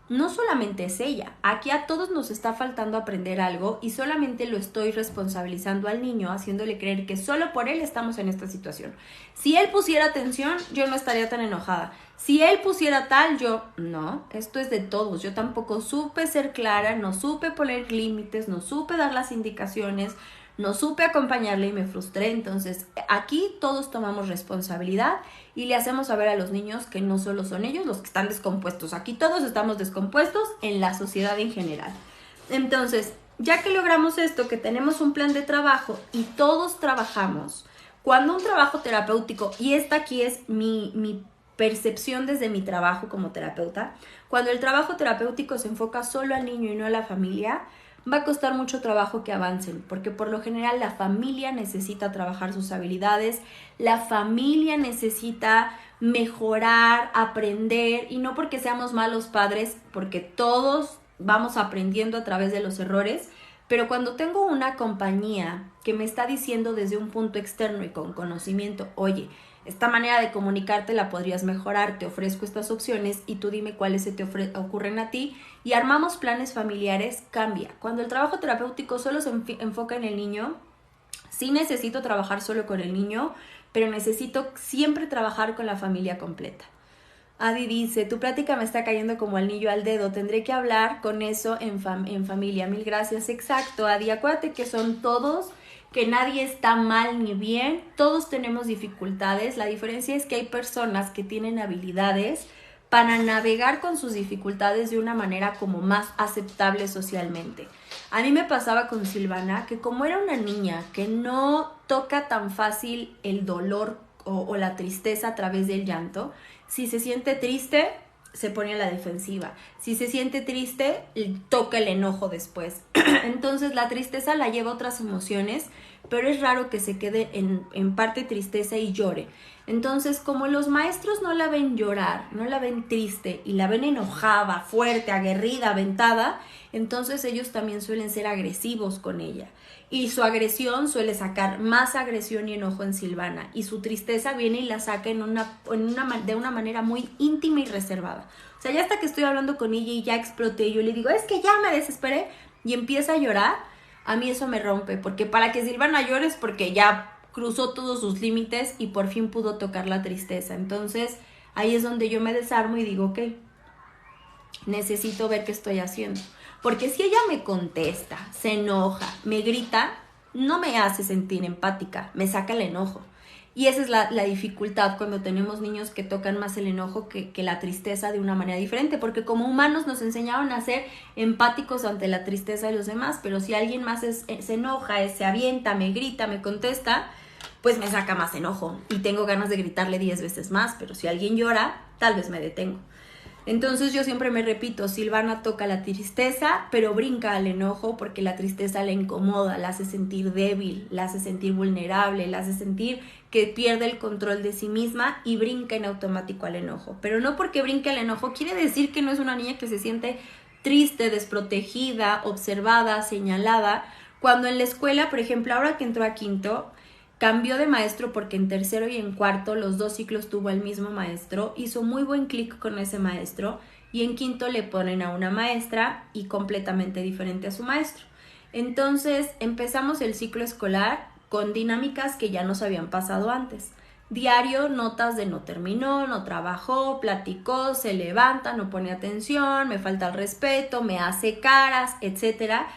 no solamente es ella, aquí a todos nos está faltando aprender algo y solamente lo estoy responsabilizando al niño, haciéndole creer que solo por él estamos en esta situación. Si él pusiera atención, yo no estaría tan enojada. Si él pusiera tal, yo, no, esto es de todos. Yo tampoco supe ser clara, no supe poner límites, no supe dar las indicaciones, no supe acompañarle y me frustré. Entonces, aquí todos tomamos responsabilidad y le hacemos saber a los niños que no solo son ellos los que están descompuestos. Aquí todos estamos descompuestos en la sociedad en general. Entonces, ya que logramos esto, que tenemos un plan de trabajo y todos trabajamos, cuando un trabajo terapéutico, y esta aquí es mi percepción desde mi trabajo como terapeuta, cuando el trabajo terapéutico se enfoca solo al niño y no a la familia, va a costar mucho trabajo que avancen, porque por lo general la familia necesita trabajar sus habilidades, la familia necesita mejorar, aprender, y no porque seamos malos padres, porque todos vamos aprendiendo a través de los errores, pero cuando tengo una compañía que me está diciendo desde un punto externo y con conocimiento, oye, esta manera de comunicarte la podrías mejorar, te ofrezco estas opciones y tú dime cuáles se te ocurren a ti, y armamos planes familiares, cambia. Cuando el trabajo terapéutico solo se enfoca en el niño, sí necesito trabajar solo con el niño, pero necesito siempre trabajar con la familia completa. Adi dice, tu plática me está cayendo como anillo al dedo, tendré que hablar con eso en familia. Mil gracias. Exacto, Adi, acuérdate que son todos, que nadie está mal ni bien, todos tenemos dificultades. La diferencia es que hay personas que tienen habilidades para navegar con sus dificultades de una manera como más aceptable socialmente. A mí me pasaba con Silvana que como era una niña que no toca tan fácil el dolor o la tristeza a través del llanto, si se siente triste, se pone a la defensiva. Si se siente triste, toca el enojo después. Entonces la tristeza la lleva a otras emociones, pero es raro que se quede en parte tristeza y llore. Entonces, como los maestros no la ven llorar, no la ven triste y la ven enojada, fuerte, aguerrida, aventada, entonces ellos también suelen ser agresivos con ella. Y su agresión suele sacar más agresión y enojo en Silvana. Y su tristeza viene y la saca de una manera muy íntima y reservada. O sea, ya hasta que estoy hablando con ella y ya exploté, yo le digo, es que ya me desesperé, y empieza a llorar, a mí eso me rompe. Porque para que Silvana llore es porque ya cruzó todos sus límites y por fin pudo tocar la tristeza. Entonces, ahí es donde yo me desarmo y digo, ok, necesito ver qué estoy haciendo. Porque si ella me contesta, se enoja, me grita, no me hace sentir empática, me saca el enojo. Y esa es la dificultad cuando tenemos niños que tocan más el enojo que la tristeza de una manera diferente. Porque como humanos nos enseñaron a ser empáticos ante la tristeza de los demás. Pero si alguien más se enoja, se avienta, me grita, me contesta, pues me saca más enojo. Y tengo ganas de gritarle 10 veces más. Pero si alguien llora, tal vez me detengo. Entonces yo siempre me repito, Silvana toca la tristeza, pero brinca al enojo porque la tristeza la incomoda, la hace sentir débil, la hace sentir vulnerable, la hace sentir que pierde el control de sí misma y brinca en automático al enojo. Pero no porque brinque al enojo quiere decir que no es una niña que se siente triste, desprotegida, observada, señalada. Cuando en la escuela, por ejemplo, ahora que entró a quinto, cambió de maestro porque en tercero y en cuarto los 2 ciclos tuvo el mismo maestro, hizo muy buen clic con ese maestro y en quinto le ponen a una maestra y completamente diferente a su maestro. Entonces empezamos el ciclo escolar con dinámicas que ya nos habían pasado antes. Diario, notas de no terminó, no trabajó, platicó, se levanta, no pone atención, me falta el respeto, me hace caras, etcétera.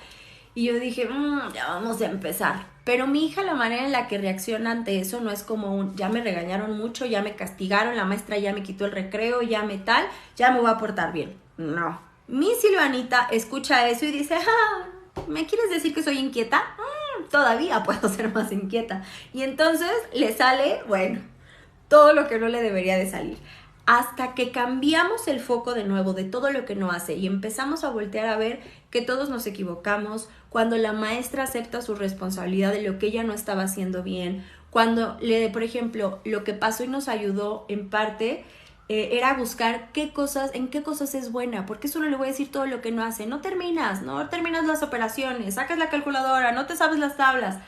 Y yo dije, ya vamos a empezar. Pero mi hija, la manera en la que reacciona ante eso no es como ya me regañaron mucho, ya me castigaron, la maestra ya me quitó el recreo, ya me voy a portar bien. No. Mi Silvanita escucha eso y dice, ¿me quieres decir que soy inquieta? Todavía puedo ser más inquieta. Y entonces le sale, bueno, todo lo que no le debería de salir. Hasta que cambiamos el foco de nuevo de todo lo que no hace y empezamos a voltear a ver que todos nos equivocamos, cuando la maestra acepta su responsabilidad de lo que ella no estaba haciendo bien, cuando por ejemplo, lo que pasó y nos ayudó en parte era buscar en qué cosas es buena, porque eso no le voy a decir todo lo que no hace. No terminas las operaciones, sacas la calculadora, no te sabes las tablas.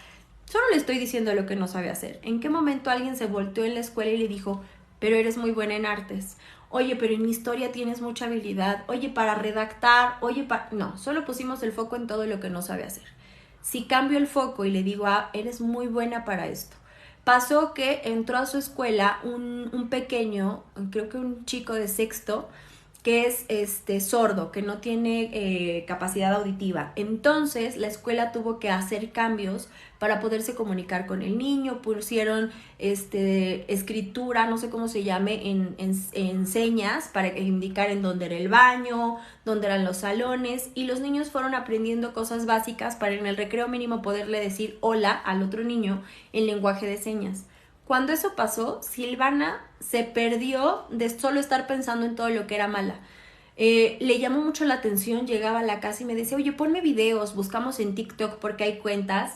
Solo le estoy diciendo lo que no sabe hacer. ¿En qué momento alguien se volteó en la escuela y le dijo, pero eres muy buena en artes? Oye, pero en historia tienes mucha habilidad. Oye, para redactar, No, solo pusimos el foco en todo lo que no sabe hacer. Si cambio el foco y le digo, eres muy buena para esto. Pasó que entró a su escuela un pequeño, creo que un chico de sexto, que es sordo, que no tiene capacidad auditiva. Entonces la escuela tuvo que hacer cambios para poderse comunicar con el niño. Pusieron escritura, no sé cómo se llame, en señas para indicar en dónde era el baño, dónde eran los salones, y los niños fueron aprendiendo cosas básicas para en el recreo mínimo poderle decir hola al otro niño en lenguaje de señas. Cuando eso pasó, Silvana se perdió de solo estar pensando en todo lo que era mala. Le llamó mucho la atención, llegaba a la casa y me decía, oye, ponme videos, buscamos en TikTok porque hay cuentas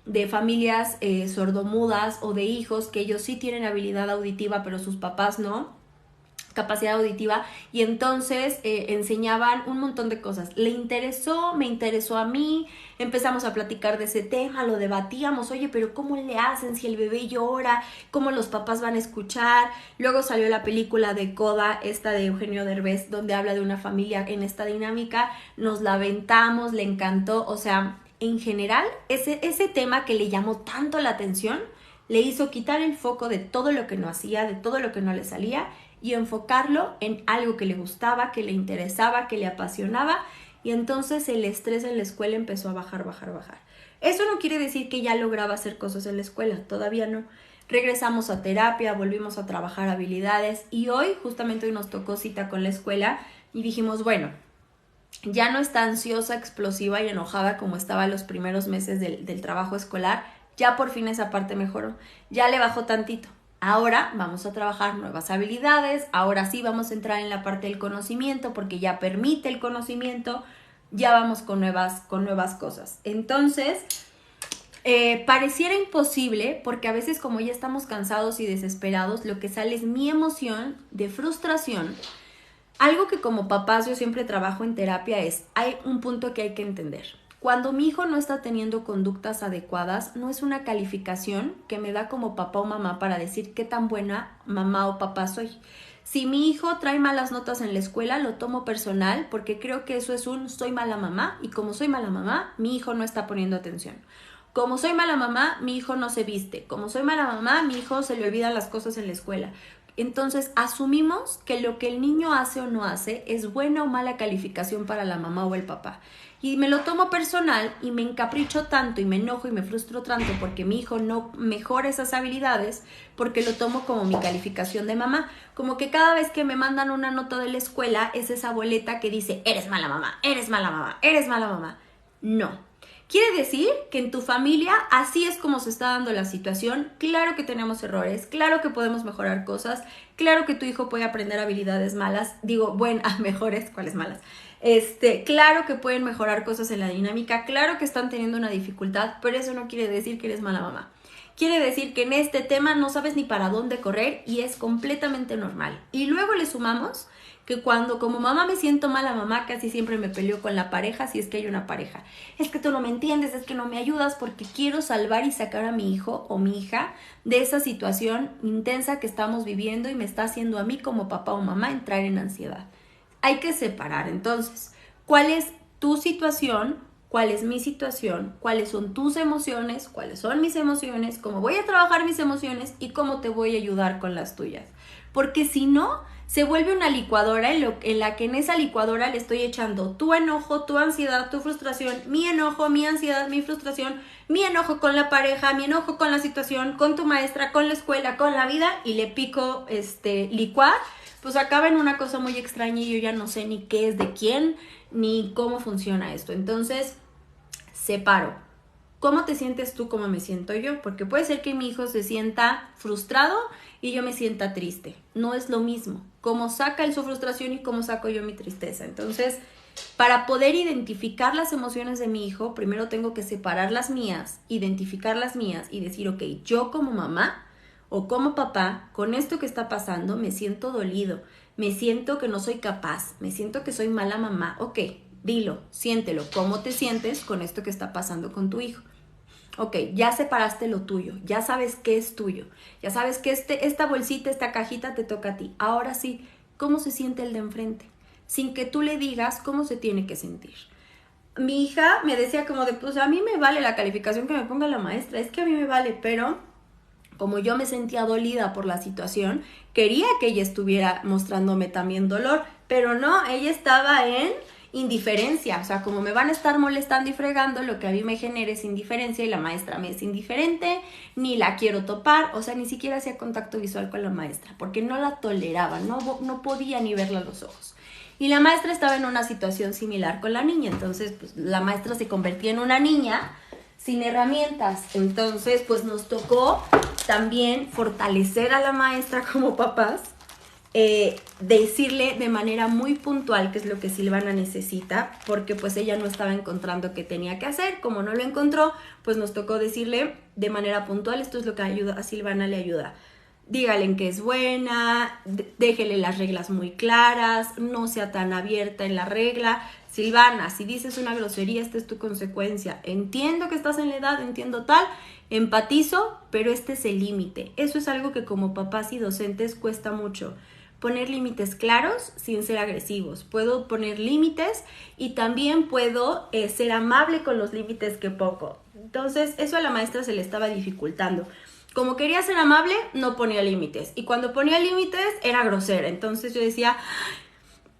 de familias sordomudas o de hijos que ellos sí tienen habilidad auditiva pero sus papás no, capacidad auditiva, y entonces enseñaban un montón de cosas. Le interesó, me interesó a mí, empezamos a platicar de ese tema, lo debatíamos, oye, pero ¿cómo le hacen si el bebé llora? ¿Cómo los papás van a escuchar? Luego salió la película de Coda, esta de Eugenio Derbez, donde habla de una familia en esta dinámica, nos la aventamos, le encantó. O sea, en general, ese tema que le llamó tanto la atención, le hizo quitar el foco de todo lo que no hacía, de todo lo que no le salía, y enfocarlo en algo que le gustaba, que le interesaba, que le apasionaba, y entonces el estrés en la escuela empezó a bajar. Eso no quiere decir que ya lograba hacer cosas en la escuela, todavía no. Regresamos a terapia, volvimos a trabajar habilidades, y justamente hoy nos tocó cita con la escuela y dijimos, bueno, ya no está ansiosa, explosiva y enojada como estaba los primeros meses del trabajo escolar, ya por fin esa parte mejoró, ya le bajó tantito. Ahora vamos a trabajar nuevas habilidades, ahora sí vamos a entrar en la parte del conocimiento porque ya permite el conocimiento, ya vamos con nuevas cosas. Entonces, Pareciera imposible porque a veces como ya estamos cansados y desesperados, lo que sale es mi emoción de frustración. Algo que como papás yo siempre trabajo en terapia es, hay un punto que hay que entender. Cuando mi hijo no está teniendo conductas adecuadas, no es una calificación que me da como papá o mamá para decir qué tan buena mamá o papá soy. Si mi hijo trae malas notas en la escuela, lo tomo personal porque creo que eso es un soy mala mamá y como soy mala mamá, mi hijo no está poniendo atención. Como soy mala mamá, mi hijo no se viste. Como soy mala mamá, mi hijo se le olvidan las cosas en la escuela. Entonces asumimos que lo que el niño hace o no hace es buena o mala calificación para la mamá o el papá. Y me lo tomo personal y me encapricho tanto y me enojo y me frustro tanto porque mi hijo no mejora esas habilidades porque lo tomo como mi calificación de mamá. Como que cada vez que me mandan una nota de la escuela es esa boleta que dice eres mala mamá, eres mala mamá, eres mala mamá. No. Quiere decir que en tu familia así es como se está dando la situación. Claro que tenemos errores, claro que podemos mejorar cosas, claro que tu hijo puede aprender habilidades malas, mejores, ¿cuáles malas? Claro que pueden mejorar cosas en la dinámica, claro que están teniendo una dificultad, pero eso no quiere decir que eres mala mamá. Quiere decir que en este tema no sabes ni para dónde correr y es completamente normal. Y luego le sumamos que cuando como mamá me siento mala mamá, casi siempre me peleo con la pareja si es que hay una pareja. Es que tú no me entiendes, es que no me ayudas porque quiero salvar y sacar a mi hijo o mi hija de esa situación intensa que estamos viviendo y me está haciendo a mí como papá o mamá entrar en ansiedad. Hay que separar entonces cuál es tu situación, cuál es mi situación, cuáles son tus emociones, cuáles son mis emociones, cómo voy a trabajar mis emociones y cómo te voy a ayudar con las tuyas. Porque si no, se vuelve una licuadora en la que en esa licuadora le estoy echando tu enojo, tu ansiedad, tu frustración, mi enojo, mi ansiedad, mi frustración, mi enojo con la pareja, mi enojo con la situación, con tu maestra, con la escuela, con la vida y le pico licuar, pues acaba en una cosa muy extraña y yo ya no sé ni qué es de quién ni cómo funciona esto. Entonces, separo. ¿Cómo te sientes tú? ¿Cómo me siento yo? Porque puede ser que mi hijo se sienta frustrado y yo me sienta triste. No es lo mismo. Cómo saca él su frustración y cómo saco yo mi tristeza. Entonces, para poder identificar las emociones de mi hijo, primero tengo que separar las mías, identificar las mías y decir, ok, yo como mamá o como papá, con esto que está pasando, me siento dolido, me siento que no soy capaz, me siento que soy mala mamá. Ok, dilo, siéntelo, ¿cómo te sientes con esto que está pasando con tu hijo? Ok, ya separaste lo tuyo, ya sabes qué es tuyo, ya sabes que esta bolsita, esta cajita te toca a ti. Ahora sí, ¿cómo se siente el de enfrente? Sin que tú le digas cómo se tiene que sentir. Mi hija me decía como de, pues a mí me vale la calificación que me ponga la maestra, es que a mí me vale, pero como yo me sentía dolida por la situación, quería que ella estuviera mostrándome también dolor, pero no, ella estaba en indiferencia, o sea, como me van a estar molestando y fregando, lo que a mí me genera es indiferencia y la maestra me es indiferente, ni la quiero topar, o sea, ni siquiera hacía contacto visual con la maestra, porque no la toleraba, no podía ni verla a los ojos. Y la maestra estaba en una situación similar con la niña, entonces pues la maestra se convertía en una niña sin herramientas, entonces pues nos tocó también fortalecer a la maestra como papás, decirle de manera muy puntual qué es lo que Silvana necesita, porque pues ella no estaba encontrando qué tenía que hacer, como no lo encontró, pues nos tocó decirle de manera puntual, esto es lo que a Silvana le ayuda. Dígale en qué es buena, déjele las reglas muy claras, no sea tan abierta en la regla. Silvana, si dices una grosería, esta es tu consecuencia. Entiendo que estás en la edad, entiendo tal, empatizo, pero este es el límite. Eso es algo que como papás y docentes cuesta mucho. Poner límites claros sin ser agresivos. Puedo poner límites y también puedo ser amable con los límites que pongo. Entonces, eso a la maestra se le estaba dificultando. Como quería ser amable, no ponía límites. Y cuando ponía límites, era grosera. Entonces yo decía,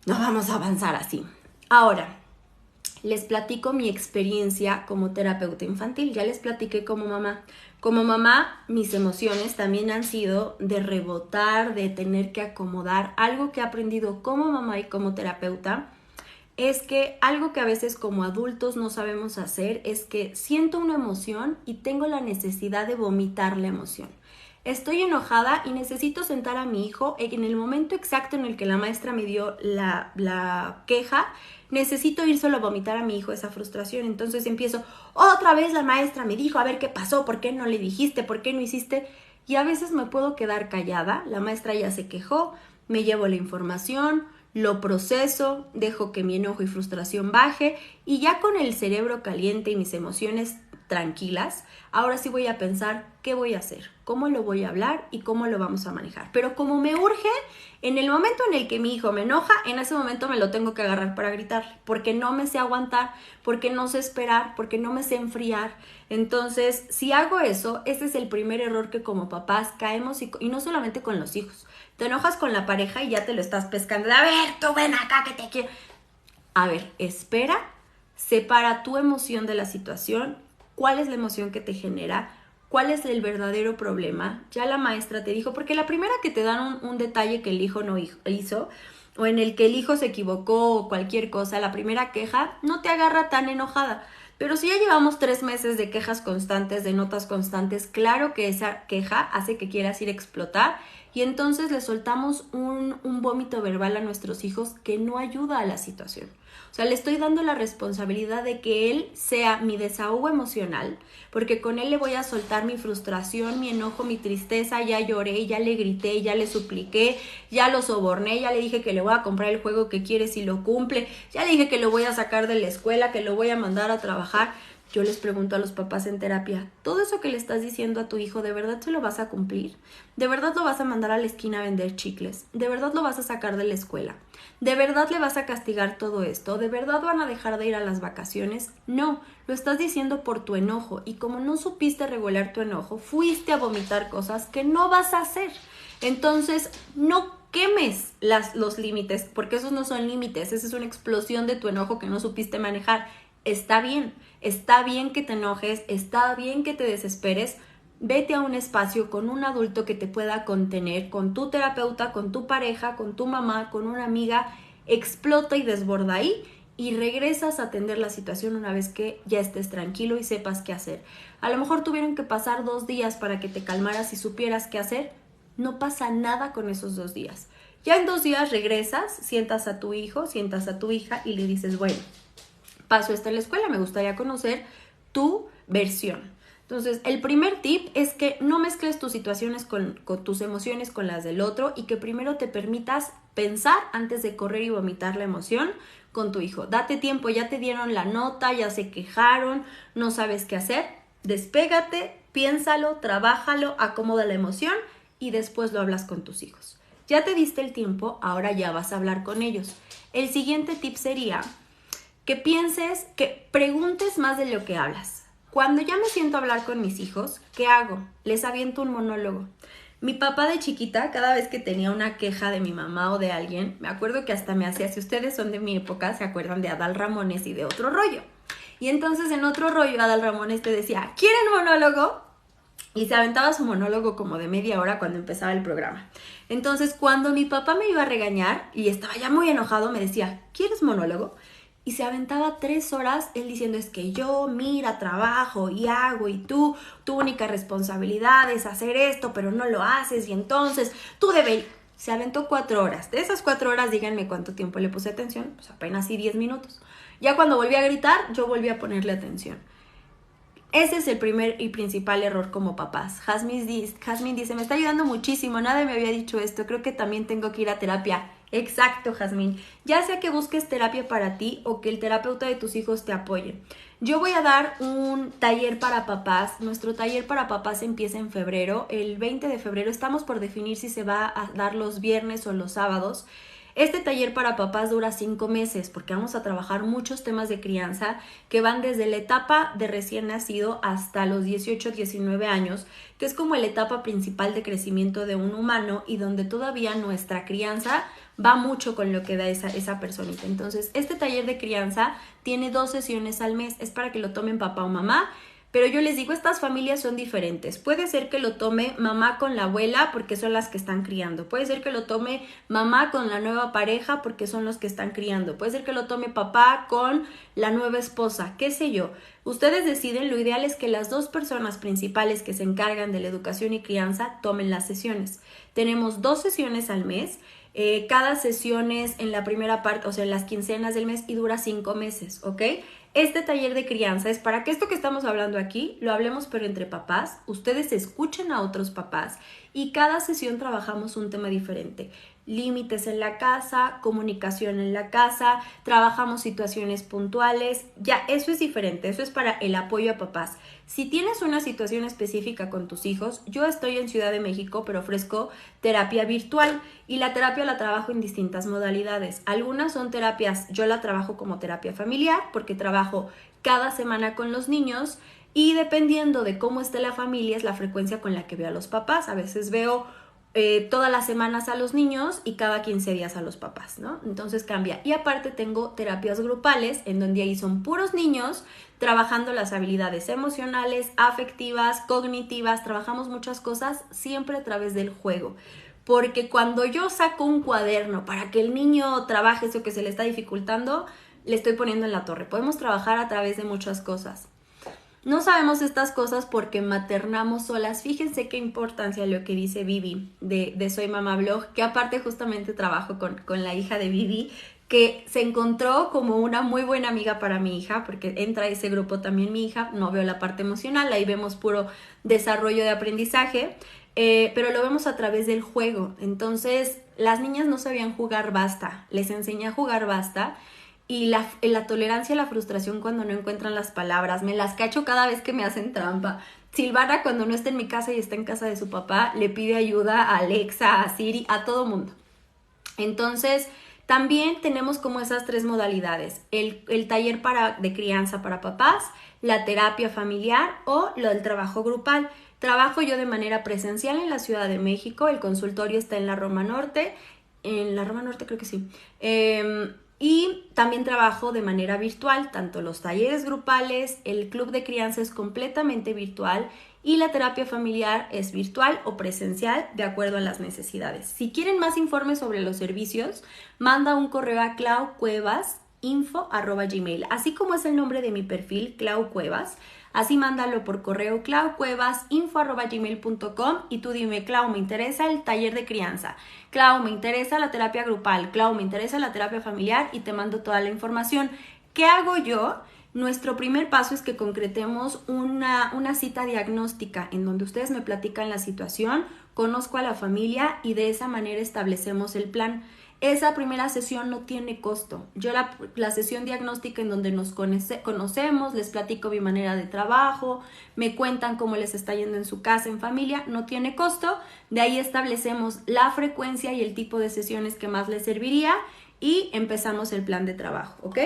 no vamos a avanzar así. Ahora, les platico mi experiencia como terapeuta infantil. Ya les platiqué como mamá. Como mamá, mis emociones también han sido de rebotar, de tener que acomodar. Algo que he aprendido como mamá y como terapeuta es que algo que a veces como adultos no sabemos hacer es que siento una emoción y tengo la necesidad de vomitar la emoción. Estoy enojada y necesito sentar a mi hijo en el momento exacto en el que la maestra me dio la queja. Necesito ir solo a vomitar a mi hijo esa frustración. Entonces empiezo, otra vez la maestra me dijo, a ver qué pasó, por qué no le dijiste, por qué no hiciste. Y a veces me puedo quedar callada, la maestra ya se quejó, me llevo la información, lo proceso, dejo que mi enojo y frustración baje y ya con el cerebro caliente y mis emociones tranquilas, ahora sí voy a pensar qué voy a hacer, cómo lo voy a hablar y cómo lo vamos a manejar. Pero como me urge, en el momento en el que mi hijo me enoja, en ese momento me lo tengo que agarrar para gritar, porque no me sé aguantar, porque no sé esperar, porque no me sé enfriar. Entonces, si hago eso, ese es el primer error que como papás caemos y no solamente con los hijos. Te enojas con la pareja y ya te lo estás pescando. A ver, tú ven acá que te quiero. A ver, espera, separa tu emoción de la situación. ¿Cuál es la emoción que te genera? ¿Cuál es el verdadero problema? Ya la maestra te dijo, porque la primera que te dan un detalle que el hijo no hizo, o en el que el hijo se equivocó o cualquier cosa, la primera queja no te agarra tan enojada. Pero si ya llevamos 3 meses de quejas constantes, de notas constantes, claro que esa queja hace que quieras ir a explotar y entonces le soltamos un vómito verbal a nuestros hijos que no ayuda a la situación. O sea, le estoy dando la responsabilidad de que él sea mi desahogo emocional, porque con él le voy a soltar mi frustración, mi enojo, mi tristeza. Ya lloré, ya le grité, ya le supliqué, ya lo soborné, ya le dije que le voy a comprar el juego que quiere si lo cumple, ya le dije que lo voy a sacar de la escuela, que lo voy a mandar a trabajar. Yo les pregunto a los papás en terapia, ¿todo eso que le estás diciendo a tu hijo, de verdad se lo vas a cumplir? ¿De verdad lo vas a mandar a la esquina a vender chicles? ¿De verdad lo vas a sacar de la escuela? ¿De verdad le vas a castigar todo esto? ¿De verdad van a dejar de ir a las vacaciones? No, lo estás diciendo por tu enojo y como no supiste regular tu enojo, fuiste a vomitar cosas que no vas a hacer. Entonces, no quemes los límites, porque esos no son límites, esa es una explosión de tu enojo que no supiste manejar. Está bien que te enojes, está bien que te desesperes. Vete a un espacio con un adulto que te pueda contener, con tu terapeuta, con tu pareja, con tu mamá, con una amiga. Explota y desborda ahí y regresas a atender la situación una vez que ya estés tranquilo y sepas qué hacer. A lo mejor tuvieron que pasar 2 días para que te calmaras y supieras qué hacer. No pasa nada con esos 2 días. Ya en 2 días regresas, sientas a tu hijo, sientas a tu hija y le dices, bueno, paso esto en la escuela, me gustaría conocer tu versión. Entonces, el primer tip es que no mezcles tus situaciones con tus emociones con las del otro y que primero te permitas pensar antes de correr y vomitar la emoción con tu hijo. Date tiempo, ya te dieron la nota, ya se quejaron, no sabes qué hacer. Despégate, piénsalo, trabájalo, acomoda la emoción y después lo hablas con tus hijos. Ya te diste el tiempo, ahora ya vas a hablar con ellos. El siguiente tip sería que pienses, que preguntes más de lo que hablas. Cuando ya me siento a hablar con mis hijos, ¿qué hago? Les aviento un monólogo. Mi papá de chiquita, cada vez que tenía una queja de mi mamá o de alguien, me acuerdo que hasta me hacía, si ustedes son de mi época, se acuerdan de Adal Ramones y de Otro Rollo. Y entonces en Otro Rollo Adal Ramones te decía, ¿quieren monólogo? Y se aventaba su monólogo como de media hora cuando empezaba el programa. Entonces cuando mi papá me iba a regañar y estaba ya muy enojado, me decía, ¿quieres monólogo? Y se aventaba 3 horas él diciendo, es que yo, mira, trabajo y hago y tu única responsabilidad es hacer esto, pero no lo haces y entonces tú debes. Se aventó 4 horas. De esas 4 horas, díganme cuánto tiempo le puse atención, pues apenas sí 10 minutos. Ya cuando volví a gritar, yo volví a ponerle atención. Ese es el primer y principal error como papás. Jazmín dice, me está ayudando muchísimo, nadie me había dicho esto, creo que también tengo que ir a terapia. Exacto, Jazmín. Ya sea que busques terapia para ti o que el terapeuta de tus hijos te apoye. Yo voy a dar un taller para papás. Nuestro taller para papás empieza en febrero. El 20 de febrero estamos por definir si se va a dar los viernes o los sábados. Este taller para papás dura 5 meses porque vamos a trabajar muchos temas de crianza que van desde la etapa de recién nacido hasta los 18, 19 años, que es como la etapa principal de crecimiento de un humano y donde todavía nuestra crianza va mucho con lo que da esa personita. Entonces, este taller de crianza tiene 2 sesiones al mes, es para que lo tomen papá o mamá. pero yo les digo, estas familias son diferentes. Puede ser que lo tome mamá con la abuela porque son las que están criando. Puede ser que lo tome mamá con la nueva pareja porque son los que están criando. Puede ser que lo tome papá con la nueva esposa, qué sé yo. Ustedes deciden, lo ideal es que las dos personas principales que se encargan de la educación y crianza tomen las sesiones. Tenemos 2 sesiones al mes. Cada sesión es en la primera parte, o sea, en las quincenas del mes y dura 5 meses, ¿ok? Este taller de crianza es para que esto que estamos hablando aquí lo hablemos pero entre papás, ustedes escuchen a otros papás y cada sesión trabajamos un tema diferente. Límites en la casa, comunicación en la casa, trabajamos situaciones puntuales, ya eso es diferente, eso es para el apoyo a papás. Si tienes una situación específica con tus hijos, yo estoy en Ciudad de México, pero ofrezco terapia virtual y la terapia la trabajo en distintas modalidades. Algunas son terapias, yo la trabajo como terapia familiar porque trabajo cada semana con los niños y dependiendo de cómo esté la familia es la frecuencia con la que veo a los papás. A veces veo todas las semanas a los niños y cada 15 días a los papás, ¿no? Entonces cambia. Y aparte tengo terapias grupales en donde ahí son puros niños trabajando las habilidades emocionales, afectivas, cognitivas, trabajamos muchas cosas siempre a través del juego. Porque cuando yo saco un cuaderno para que el niño trabaje eso que se le está dificultando, le estoy poniendo en la torre. Podemos trabajar a través de muchas cosas. No sabemos estas cosas porque maternamos solas. Fíjense qué importancia lo que dice Vivi de Soy Mamá Blog, que aparte justamente trabajo con la hija de Vivi, que se encontró como una muy buena amiga para mi hija, porque entra a ese grupo también mi hija, no veo la parte emocional, ahí vemos puro desarrollo de aprendizaje, pero lo vemos a través del juego. Entonces, las niñas no sabían jugar basta, les enseñé a jugar basta, y la tolerancia a la frustración cuando no encuentran las palabras. Me las cacho cada vez que me hacen trampa. Silvana cuando no está en mi casa y está en casa de su papá, le pide ayuda a Alexa, a Siri, a todo mundo. Entonces, también tenemos como esas 3 modalidades. El taller de crianza para papás, la terapia familiar o lo del trabajo grupal. Trabajo yo de manera presencial en la Ciudad de México. El consultorio está en la Roma Norte. En la Roma Norte creo que sí. Y también trabajo de manera virtual, tanto los talleres grupales, el club de crianza es completamente virtual y la terapia familiar es virtual o presencial de acuerdo a las necesidades. Si quieren más informes sobre los servicios, manda un correo a claucuevasinfo@gmail.com, así como es el nombre de mi perfil, Clau Cuevas. Así mándalo por correo claucuevasinfo@gmail.com y tú dime, Clau, me interesa el taller de crianza, Clau, me interesa la terapia grupal, Clau, me interesa la terapia familiar y te mando toda la información. ¿Qué hago yo? Nuestro primer paso es que concretemos una cita diagnóstica en donde ustedes me platican la situación, conozco a la familia y de esa manera establecemos el plan. Esa primera sesión no tiene costo. Yo la sesión diagnóstica en donde nos conocemos, les platico mi manera de trabajo, me cuentan cómo les está yendo en su casa, en familia, no tiene costo. De ahí establecemos la frecuencia y el tipo de sesiones que más les serviría y empezamos el plan de trabajo, ¿ok?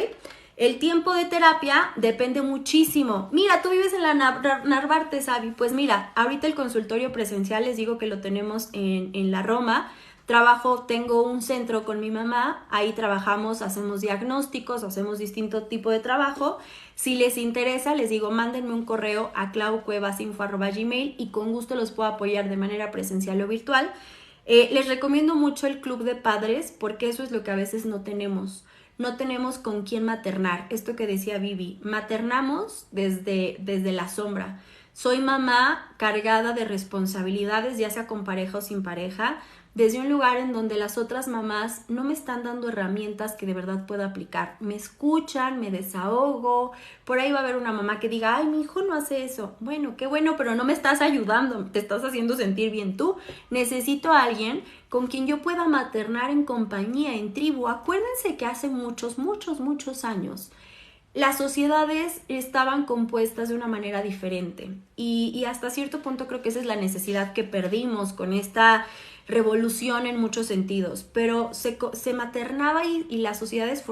El tiempo de terapia depende muchísimo. Mira, tú vives en la Narvarte, Sabi. Pues mira, ahorita el consultorio presencial les digo que lo tenemos en la Roma. Tengo un centro con mi mamá, ahí trabajamos, hacemos diagnósticos, hacemos distinto tipo de trabajo. Si les interesa, les digo, mándenme un correo a claucuevasinfo@gmail y con gusto los puedo apoyar de manera presencial o virtual. Les recomiendo mucho el club de padres porque eso es lo que a veces no tenemos. No tenemos con quién maternar. Esto que decía Vivi, maternamos desde la sombra. Soy mamá cargada de responsabilidades, ya sea con pareja o sin pareja, desde un lugar en donde las otras mamás no me están dando herramientas que de verdad pueda aplicar. Me escuchan, me desahogo. Por ahí va a haber una mamá que diga, ay, mi hijo no hace eso. Bueno, qué bueno, pero no me estás ayudando, te estás haciendo sentir bien tú. Necesito a alguien con quien yo pueda maternar en compañía, en tribu. Acuérdense que hace muchos años las sociedades estaban compuestas de una manera diferente y hasta cierto punto creo que esa es la necesidad que perdimos con esta revolución en muchos sentidos, pero se maternaba y las sociedades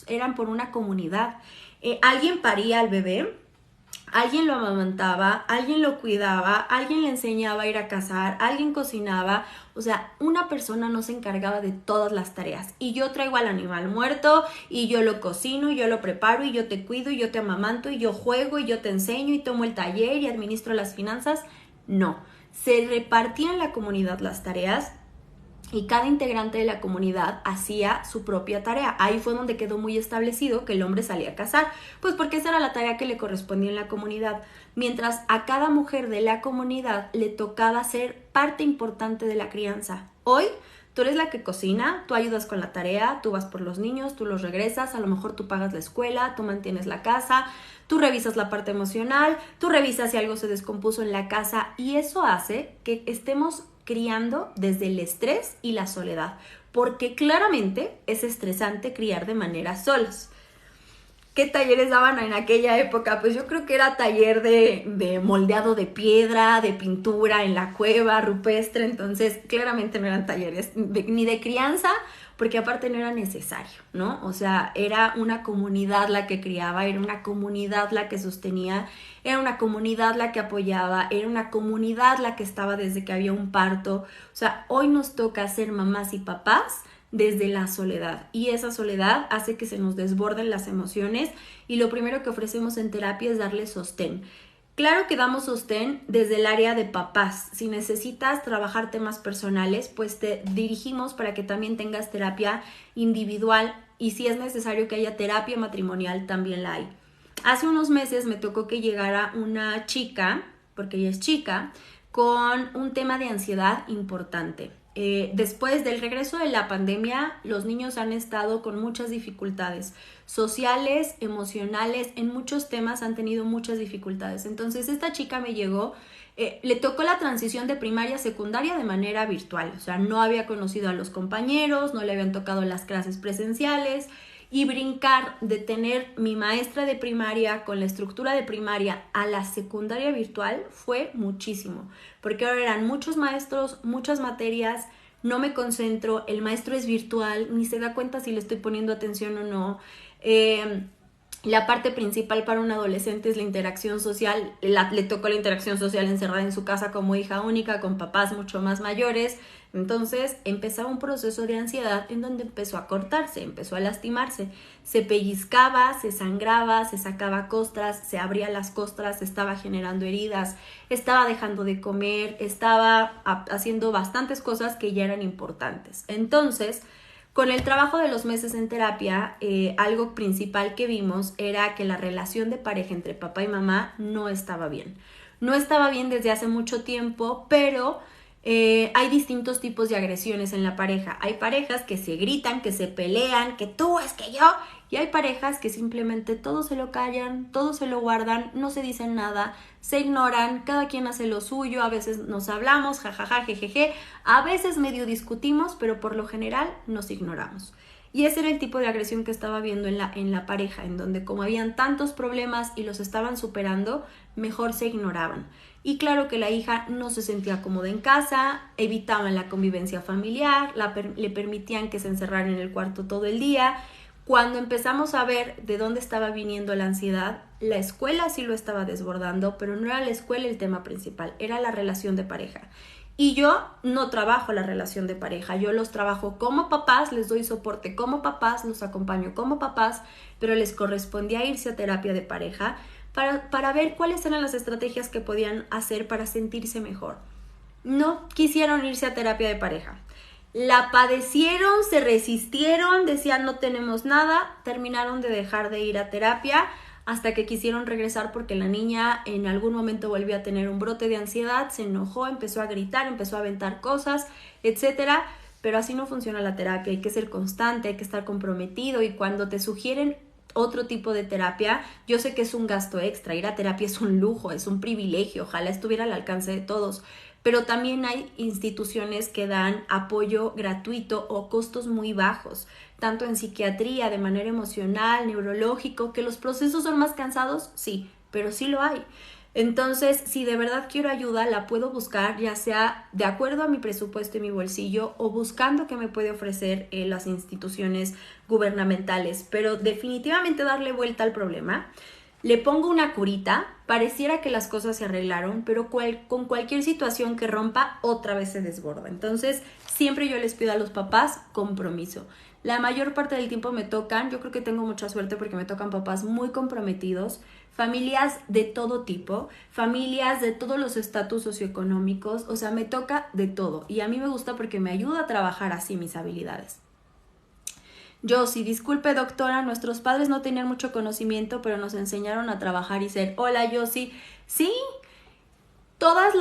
eran por una comunidad. Alguien paría al bebé Alguien lo amamantaba, alguien lo cuidaba, alguien le enseñaba a ir a cazar, alguien cocinaba. O sea, una persona no se encargaba de todas las tareas. Y yo traigo al animal muerto, y yo lo cocino, y yo lo preparo, y yo te cuido, y yo te amamanto, y yo juego, y yo te enseño, y tomo el taller, y administro las finanzas. No, se repartían en la comunidad las tareas. Y cada integrante de la comunidad hacía su propia tarea. Ahí fue donde quedó muy establecido que el hombre salía a cazar, pues porque esa era la tarea que le correspondía en la comunidad, mientras a cada mujer de la comunidad le tocaba ser parte importante de la crianza. Hoy tú eres la que cocina, tú ayudas con la tarea, tú vas por los niños, tú los regresas, a lo mejor tú pagas la escuela, tú mantienes la casa, tú revisas la parte emocional, tú revisas si algo se descompuso en la casa, y eso hace que estemos criando desde el estrés y la soledad, porque claramente es estresante criar de manera solas. ¿Qué talleres daban en aquella época? Pues yo creo que era taller de moldeado de piedra, de pintura en la cueva rupestre. Entonces claramente no eran talleres ni de crianza, porque aparte no era necesario, ¿no? O sea, era una comunidad la que criaba, era una comunidad la que sostenía, era una comunidad la que apoyaba, era una comunidad la que estaba desde que había un parto. O sea, hoy nos toca ser mamás y papás desde la soledad, y esa soledad hace que se nos desborden las emociones, y lo primero que ofrecemos en terapia es darle sostén. Claro que damos sostén desde el área de papás. Si necesitas trabajar temas personales, pues te dirigimos para que también tengas terapia individual, y si es necesario que haya terapia matrimonial, también la hay. Hace unos meses me tocó que llegara una chica, porque ella es chica, con un tema de ansiedad importante. Después del regreso de la pandemia, los niños han estado con muchas dificultades sociales, emocionales, en muchos temas han tenido muchas dificultades. Entonces esta chica me llegó, le tocó la transición de primaria a secundaria de manera virtual. O sea, no había conocido a los compañeros, no le habían tocado las clases presenciales, y brincar de tener mi maestra de primaria con la estructura de primaria a la secundaria virtual fue muchísimo, porque ahora eran muchos maestros, muchas materias, no me concentro, el maestro es virtual, ni se da cuenta si le estoy poniendo atención o no. La parte principal para un adolescente es la interacción social. Le tocó la interacción social encerrada en su casa como hija única, con papás mucho más mayores. Entonces empezaba un proceso de ansiedad en donde empezó a cortarse, empezó a lastimarse. Se pellizcaba, se sangraba, se sacaba costras, se abría las costras, estaba generando heridas, estaba dejando de comer, estaba haciendo bastantes cosas que ya eran importantes. Entonces, con el trabajo de los meses en terapia, algo principal que vimos era que la relación de pareja entre papá y mamá no estaba bien. No estaba bien desde hace mucho tiempo, pero hay distintos tipos de agresiones en la pareja. Hay parejas que se gritan, que se pelean, que tú es que yo. Y hay parejas que simplemente todo se lo callan, todo se lo guardan, no se dicen nada, se ignoran, cada quien hace lo suyo, a veces nos hablamos, jajaja, jejeje, a veces medio discutimos, pero por lo general nos ignoramos. Y ese era el tipo de agresión que estaba viendo en la pareja, en donde como habían tantos problemas y los estaban superando, mejor se ignoraban. Y claro que la hija no se sentía cómoda en casa, evitaban la convivencia familiar, le permitían que se encerrara en el cuarto todo el día. Cuando empezamos a ver de dónde estaba viniendo la ansiedad, la escuela sí lo estaba desbordando, pero no era la escuela el tema principal, era la relación de pareja. Y yo no trabajo la relación de pareja, yo los trabajo como papás, les doy soporte como papás, los acompaño como papás, pero les correspondía irse a terapia de pareja para ver cuáles eran las estrategias que podían hacer para sentirse mejor. No quisieron irse a terapia de pareja. La padecieron, se resistieron, decían no tenemos nada, terminaron de dejar de ir a terapia hasta que quisieron regresar porque la niña en algún momento volvió a tener un brote de ansiedad, se enojó, empezó a gritar, empezó a aventar cosas, etcétera. Pero así no funciona la terapia, hay que ser constante, hay que estar comprometido, y cuando te sugieren otro tipo de terapia, yo sé que es un gasto extra, ir a terapia es un lujo, es un privilegio, ojalá estuviera al alcance de todos, pero también hay instituciones que dan apoyo gratuito o costos muy bajos, tanto en psiquiatría, de manera emocional, neurológico, que los procesos son más cansados, sí, pero sí lo hay. Entonces, si de verdad quiero ayuda, la puedo buscar, ya sea de acuerdo a mi presupuesto y mi bolsillo, o buscando qué me puede ofrecer las instituciones gubernamentales, pero definitivamente darle vuelta al problema. le pongo una curita, pareciera que las cosas se arreglaron, pero con cualquier situación que rompa, otra vez se desborda. Entonces, siempre yo les pido a los papás compromiso. La mayor parte del tiempo me tocan, yo creo que tengo mucha suerte porque me tocan papás muy comprometidos, familias de todo tipo, familias de todos los estatus socioeconómicos, o sea, me toca de todo. Y a mí me gusta porque me ayuda a trabajar así mis habilidades. Josie, disculpe doctora, nuestros padres no tenían mucho conocimiento, pero nos enseñaron a trabajar y ser. Hola Josie, sí, todas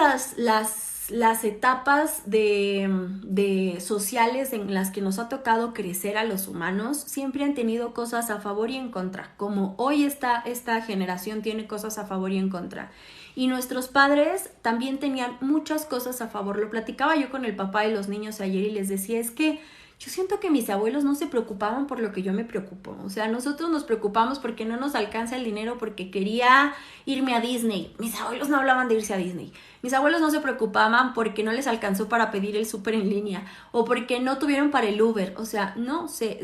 las etapas de sociales en las que nos ha tocado crecer a los humanos siempre han tenido cosas a favor y en contra, como hoy esta generación tiene cosas a favor y en contra. Y nuestros padres también tenían muchas cosas a favor. Lo platicaba yo con el papá de los niños ayer y les decía, es que yo siento que mis abuelos no se preocupaban por lo que yo me preocupo. O sea, nosotros nos preocupamos porque no nos alcanza el dinero, porque quería irme a Disney. Mis abuelos no hablaban de irse a Disney. Mis abuelos no se preocupaban porque no les alcanzó para pedir el súper en línea o porque no tuvieron para el Uber. O sea, no, se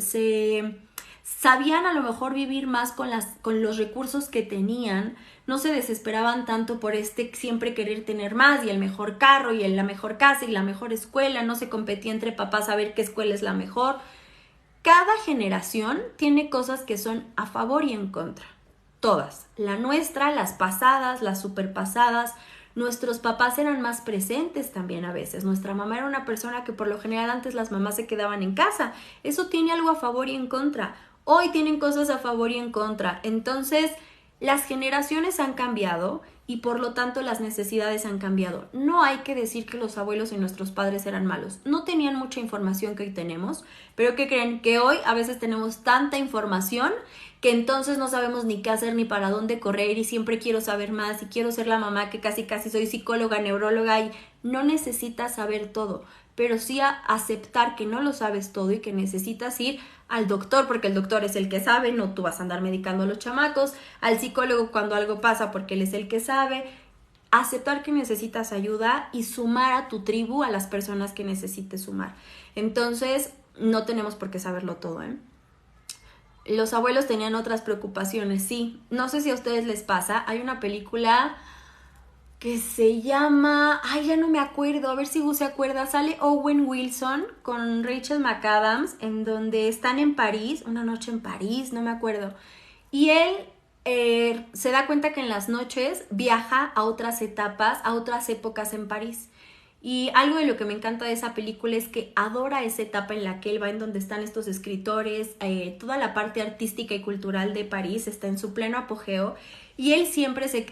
sabían a lo mejor vivir más con los recursos que tenían. No se desesperaban tanto por siempre querer tener más y el mejor carro y la mejor casa y la mejor escuela. No se competía entre papás a ver qué escuela es la mejor. Cada generación tiene cosas que son a favor y en contra. Todas. La nuestra, las pasadas, las superpasadas. Nuestros papás eran más presentes también a veces. Nuestra mamá era una persona que por lo general antes las mamás se quedaban en casa. Eso tiene algo a favor y en contra. Hoy tienen cosas a favor y en contra. Entonces, las generaciones han cambiado y por lo tanto las necesidades han cambiado. No hay que decir que los abuelos y nuestros padres eran malos. No tenían mucha información que hoy tenemos, pero ¿qué creen? Que hoy a veces tenemos tanta información que entonces no sabemos ni qué hacer ni para dónde correr y siempre quiero saber más y quiero ser la mamá que casi soy psicóloga, neuróloga y no necesitas saber todo, pero sí aceptar que no lo sabes todo y que necesitas ir al doctor porque el doctor es el que sabe, no tú vas a andar medicando a los chamacos, al psicólogo cuando algo pasa porque él es el que sabe, aceptar que necesitas ayuda y sumar a tu tribu a las personas que necesites sumar. Entonces, no tenemos por qué saberlo todo, ¿eh? Los abuelos tenían otras preocupaciones, sí. No sé si a ustedes les pasa, hay una película que se llama, ya no me acuerdo, a ver si Gus se acuerda, sale Owen Wilson con Rachel McAdams, en donde están en París, una noche en París, no me acuerdo, y él se da cuenta que en las noches viaja a otras etapas, a otras épocas en París. Y algo de lo que me encanta de esa película es que adora esa etapa en la que él va, en donde están estos escritores, toda la parte artística y cultural de París está en su pleno apogeo. Y él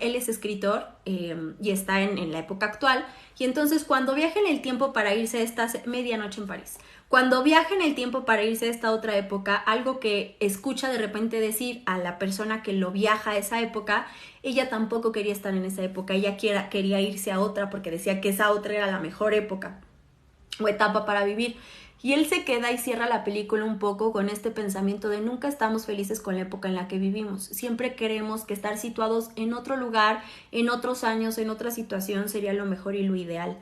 él es escritor y está en la época actual. Y entonces cuando viaja en el tiempo para irse a esta medianoche en París, cuando viaja en el tiempo para irse a esta otra época, algo que escucha de repente decir a la persona que lo viaja a esa época, ella tampoco quería estar en esa época, ella quería irse a otra porque decía que esa otra era la mejor época o etapa para vivir. Y él se queda y cierra la película un poco con este pensamiento de nunca estamos felices con la época en la que vivimos. Siempre queremos que estar situados en otro lugar, en otros años, en otra situación sería lo mejor y lo ideal.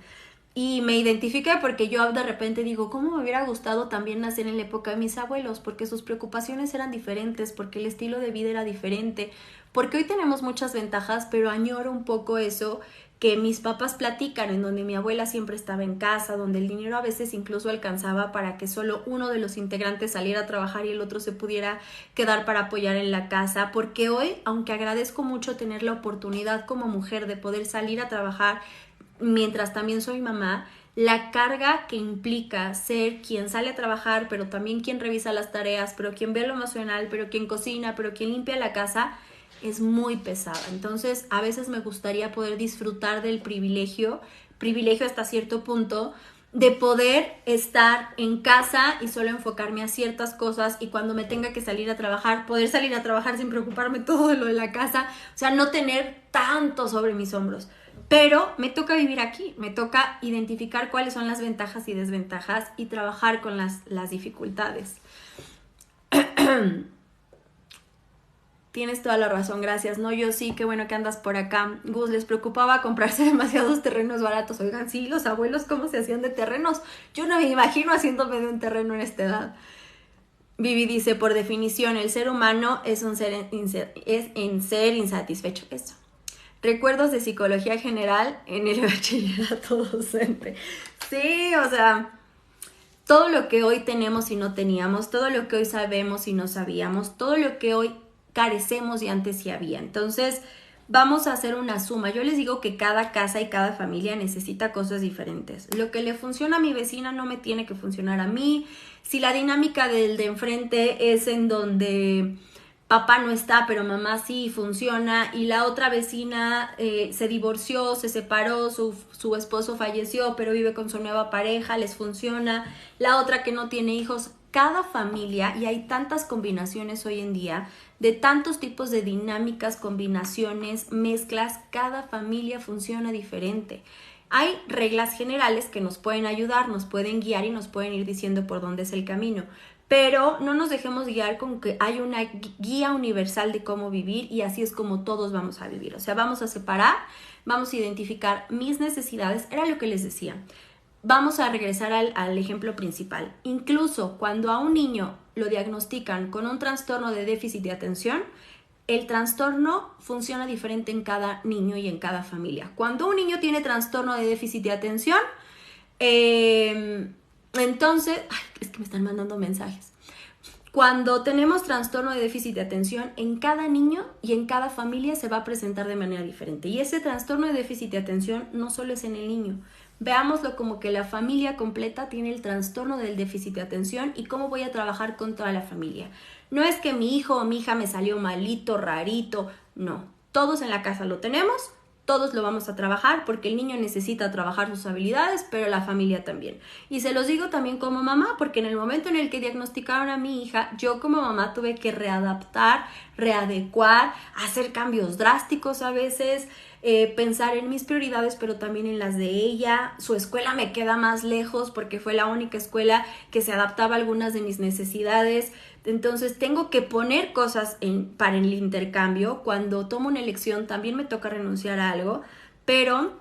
Y me identifiqué porque yo de repente digo, ¿cómo me hubiera gustado también nacer en la época de mis abuelos? Porque sus preocupaciones eran diferentes, porque el estilo de vida era diferente, porque hoy tenemos muchas ventajas, pero añoro un poco eso que mis papás platican, en donde mi abuela siempre estaba en casa, donde el dinero a veces incluso alcanzaba para que solo uno de los integrantes saliera a trabajar y el otro se pudiera quedar para apoyar en la casa, porque hoy, aunque agradezco mucho tener la oportunidad como mujer de poder salir a trabajar, mientras también soy mamá, la carga que implica ser quien sale a trabajar, pero también quien revisa las tareas, pero quien ve lo emocional, pero quien cocina, pero quien limpia la casa, es muy pesada. Entonces, a veces me gustaría poder disfrutar del privilegio hasta cierto punto, de poder estar en casa y solo enfocarme a ciertas cosas y cuando me tenga que salir a trabajar, poder salir a trabajar sin preocuparme todo de lo de la casa, o sea, no tener tanto sobre mis hombros. Pero me toca vivir aquí, me toca identificar cuáles son las ventajas y desventajas y trabajar con las dificultades. Tienes toda la razón, gracias. No, yo sí, qué bueno que andas por acá. Gus, les preocupaba comprarse demasiados terrenos baratos. Oigan, sí, los abuelos, ¿cómo se hacían de terrenos? Yo no me imagino haciéndome de un terreno en esta edad. Vivi dice, por definición, el ser humano es en ser insatisfecho. Eso. Recuerdos de psicología general en el bachillerato docente. Sí, o sea, todo lo que hoy tenemos y no teníamos, todo lo que hoy sabemos y no sabíamos, todo lo que hoy carecemos y antes sí había. Entonces, vamos a hacer una suma. Yo les digo que cada casa y cada familia necesita cosas diferentes. Lo que le funciona a mi vecina no me tiene que funcionar a mí. Si la dinámica del de enfrente es en donde papá no está, pero mamá sí funciona, y la otra vecina se divorció, se separó, su esposo falleció, pero vive con su nueva pareja, les funciona. La otra que no tiene hijos. Cada familia, y hay tantas combinaciones hoy en día, de tantos tipos de dinámicas, combinaciones, mezclas, cada familia funciona diferente. Hay reglas generales que nos pueden ayudar, nos pueden guiar y nos pueden ir diciendo por dónde es el camino, pero no nos dejemos guiar con que hay una guía universal de cómo vivir y así es como todos vamos a vivir. O sea, vamos a separar, vamos a identificar mis necesidades, era lo que les decía. Vamos a regresar al ejemplo principal. Incluso cuando a un niño lo diagnostican con un trastorno de déficit de atención, el trastorno funciona diferente en cada niño y en cada familia. Cuando un niño tiene trastorno de déficit de atención, entonces, es que me están mandando mensajes. Cuando tenemos trastorno de déficit de atención, en cada niño y en cada familia se va a presentar de manera diferente. Y ese trastorno de déficit de atención no solo es en el niño. Veámoslo como que la familia completa tiene el trastorno del déficit de atención y cómo voy a trabajar con toda la familia. No es que mi hijo o mi hija me salió malito, rarito, no. Todos en la casa lo tenemos, todos lo vamos a trabajar porque el niño necesita trabajar sus habilidades, pero la familia también. Y se los digo también como mamá, porque en el momento en el que diagnosticaron a mi hija, yo como mamá tuve que readaptar, readecuar, hacer cambios drásticos a veces, pensar en mis prioridades, pero también en las de ella. Su escuela me queda más lejos porque fue la única escuela que se adaptaba a algunas de mis necesidades. Entonces tengo que poner cosas para el intercambio. Cuando tomo una elección también me toca renunciar a algo, pero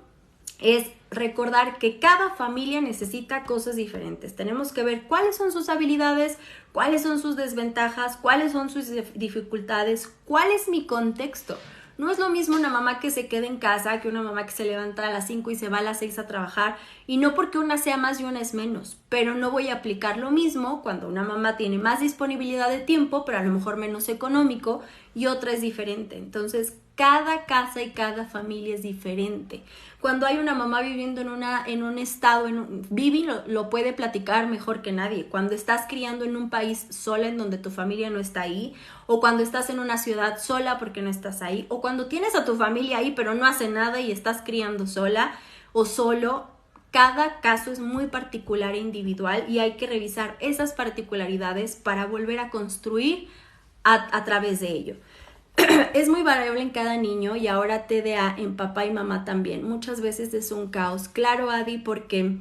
es recordar que cada familia necesita cosas diferentes. Tenemos que ver cuáles son sus habilidades, cuáles son sus desventajas, cuáles son sus dificultades, cuál es mi contexto. No es lo mismo una mamá que se queda en casa que una mamá que se levanta a las 5 y se va a las 6 a trabajar, y no porque una sea más y una es menos, pero no voy a aplicar lo mismo cuando una mamá tiene más disponibilidad de tiempo, pero a lo mejor menos económico, y otra es diferente. Entonces, cada casa y cada familia es diferente. Cuando hay una mamá viviendo en un estado, Vivi lo puede platicar mejor que nadie. Cuando estás criando en un país sola en donde tu familia no está ahí, o cuando estás en una ciudad sola porque no estás ahí, o cuando tienes a tu familia ahí pero no hace nada y estás criando sola o solo, cada caso es muy particular e individual y hay que revisar esas particularidades para volver a construir a través de ello. Es muy variable en cada niño y ahora TDA en papá y mamá también. Muchas veces es un caos. Claro, Adi, porque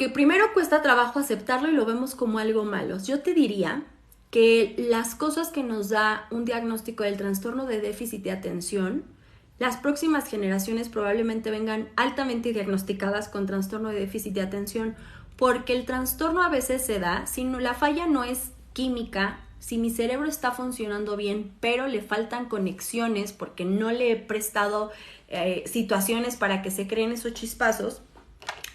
primero cuesta trabajo aceptarlo y lo vemos como algo malo. Yo te diría que las cosas que nos da un diagnóstico del trastorno de déficit de atención, las próximas generaciones probablemente vengan altamente diagnosticadas con trastorno de déficit de atención, porque el trastorno a veces se da, si no, la falla no es química. Si mi cerebro está funcionando bien, pero le faltan conexiones porque no le he prestado situaciones para que se creen esos chispazos,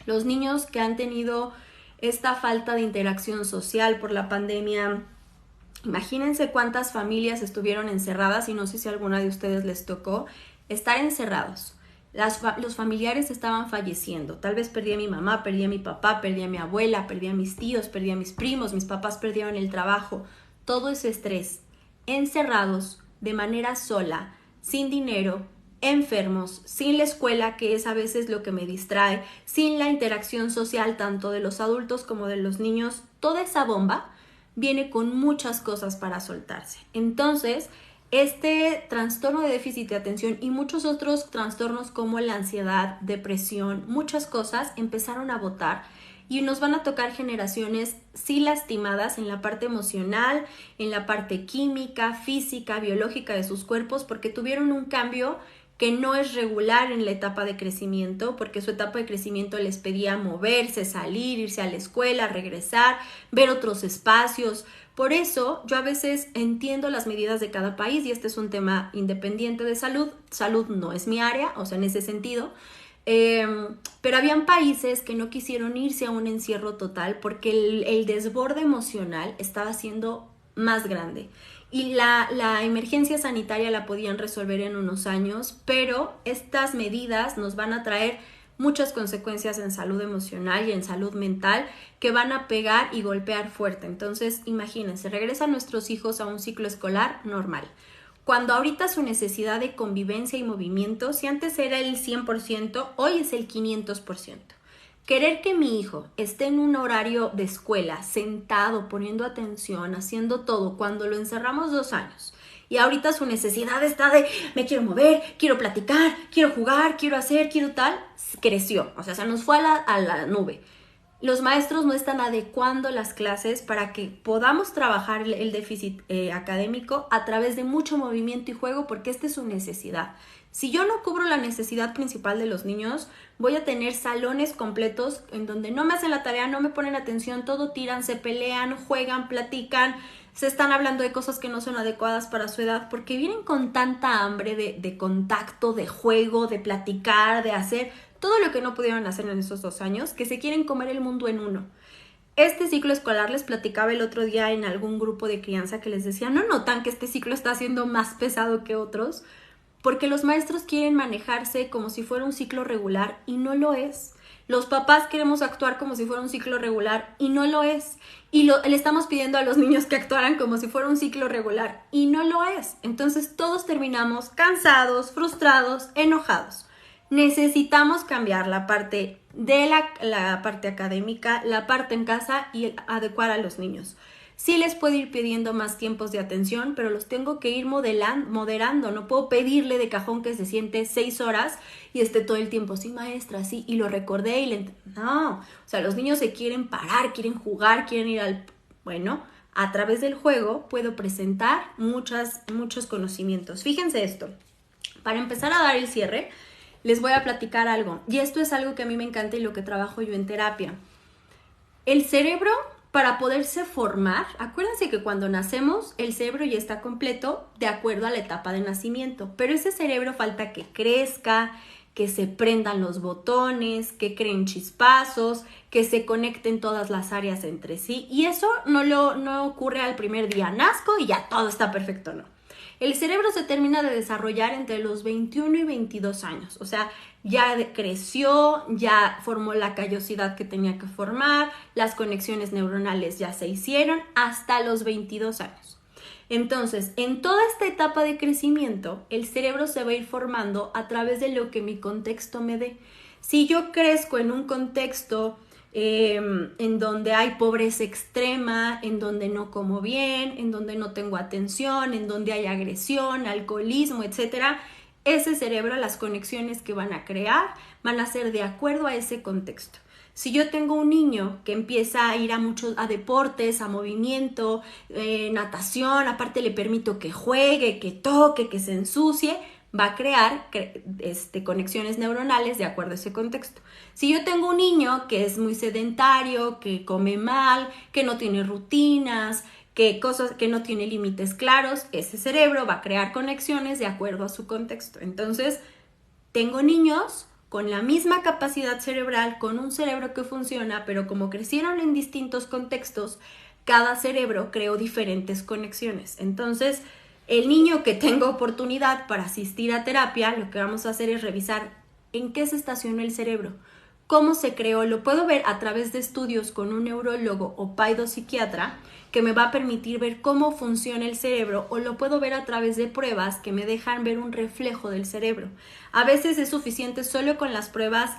los niños que han tenido esta falta de interacción social por la pandemia, imagínense cuántas familias estuvieron encerradas y no sé si a alguna de ustedes les tocó estar encerrados. Los familiares estaban falleciendo. Tal vez perdí a mi mamá, perdí a mi papá, perdí a mi abuela, perdí a mis tíos, perdí a mis primos, mis papás perdieron el trabajo. Todo ese estrés, encerrados, de manera sola, sin dinero, enfermos, sin la escuela, que es a veces lo que me distrae, sin la interacción social tanto de los adultos como de los niños, toda esa bomba viene con muchas cosas para soltarse. Entonces, este trastorno de déficit de atención y muchos otros trastornos como la ansiedad, depresión, muchas cosas empezaron a botar. Y nos van a tocar generaciones sí lastimadas en la parte emocional, en la parte química, física, biológica de sus cuerpos, porque tuvieron un cambio que no es regular en la etapa de crecimiento, porque su etapa de crecimiento les pedía moverse, salir, irse a la escuela, regresar, ver otros espacios. Por eso yo a veces entiendo las medidas de cada país y este es un tema independiente de salud. Salud no es mi área, o sea, en ese sentido. Pero habían países que no quisieron irse a un encierro total porque el desborde emocional estaba siendo más grande. Y la emergencia sanitaria la podían resolver en unos años, pero estas medidas nos van a traer muchas consecuencias en salud emocional y en salud mental que van a pegar y golpear fuerte. Entonces, imagínense, regresan nuestros hijos a un ciclo escolar normal. Cuando ahorita su necesidad de convivencia y movimiento, si antes era el 100%, hoy es el 500%. Querer que mi hijo esté en un horario de escuela, sentado, poniendo atención, haciendo todo, cuando lo encerramos 2 años y ahorita su necesidad está de me quiero mover, quiero platicar, quiero jugar, quiero hacer, quiero tal, creció. O sea, se nos fue a la nube. Los maestros no están adecuando las clases para que podamos trabajar el déficit académico a través de mucho movimiento y juego porque esta es su necesidad. Si yo no cubro la necesidad principal de los niños, voy a tener salones completos en donde no me hacen la tarea, no me ponen atención, todo tiran, se pelean, juegan, platican, se están hablando de cosas que no son adecuadas para su edad porque vienen con tanta hambre de contacto, de juego, de platicar, de hacer todo lo que no pudieron hacer en esos 2 años, que se quieren comer el mundo en uno. Este ciclo escolar, les platicaba el otro día en algún grupo de crianza que les decía, ¿no notan que este ciclo está siendo más pesado que otros? Porque los maestros quieren manejarse como si fuera un ciclo regular y no lo es. Los papás queremos actuar como si fuera un ciclo regular y no lo es. Y le estamos pidiendo a los niños que actuaran como si fuera un ciclo regular y no lo es. Entonces todos terminamos cansados, frustrados, enojados. Necesitamos cambiar la parte de la parte académica, la parte en casa y adecuar a los niños. Sí les puedo ir pidiendo más tiempos de atención, pero los tengo que ir moderando. No puedo pedirle de cajón que se siente 6 horas y esté todo el tiempo, sí maestra, sí, y lo recordé y no, o sea, los niños se quieren parar, quieren jugar, quieren ir al... Bueno, a través del juego puedo presentar muchos conocimientos. Fíjense esto, para empezar a dar el cierre, les voy a platicar algo. Y esto es algo que a mí me encanta y lo que trabajo yo en terapia. El cerebro, para poderse formar, acuérdense que cuando nacemos, el cerebro ya está completo de acuerdo a la etapa de nacimiento. Pero ese cerebro falta que crezca, que se prendan los botones, que creen chispazos, que se conecten todas las áreas entre sí. Y eso no ocurre al primer día. Nazco y ya todo está perfecto, no. El cerebro se termina de desarrollar entre los 21 y 22 años, o sea, ya creció, ya formó la callosidad que tenía que formar, las conexiones neuronales ya se hicieron hasta los 22 años. Entonces, en toda esta etapa de crecimiento, el cerebro se va a ir formando a través de lo que mi contexto me dé. Si yo crezco en un contexto en donde hay pobreza extrema, en donde no como bien, en donde no tengo atención, en donde hay agresión, alcoholismo, etcétera, ese cerebro, las conexiones que van a crear van a ser de acuerdo a ese contexto. Si yo tengo un niño que empieza a ir a deportes, a movimiento, natación, aparte le permito que juegue, que toque, que se ensucie, va a crear conexiones neuronales de acuerdo a ese contexto. Si yo tengo un niño que es muy sedentario, que come mal, que no tiene rutinas, que no tiene límites claros, ese cerebro va a crear conexiones de acuerdo a su contexto. Entonces, tengo niños con la misma capacidad cerebral, con un cerebro que funciona, pero como crecieron en distintos contextos, cada cerebro creó diferentes conexiones. Entonces, el niño que tenga oportunidad para asistir a terapia, lo que vamos a hacer es revisar en qué se estacionó el cerebro, cómo se creó. Lo puedo ver a través de estudios con un neurólogo o paidopsiquiatra que me va a permitir ver cómo funciona el cerebro, o lo puedo ver a través de pruebas que me dejan ver un reflejo del cerebro. A veces es suficiente solo con las pruebas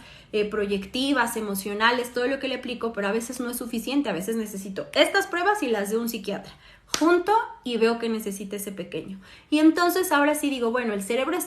proyectivas, emocionales, todo lo que le aplico, pero a veces no es suficiente. A veces necesito estas pruebas y las de un psiquiatra junto y veo que necesita ese pequeño. Y entonces ahora sí digo, bueno, el cerebro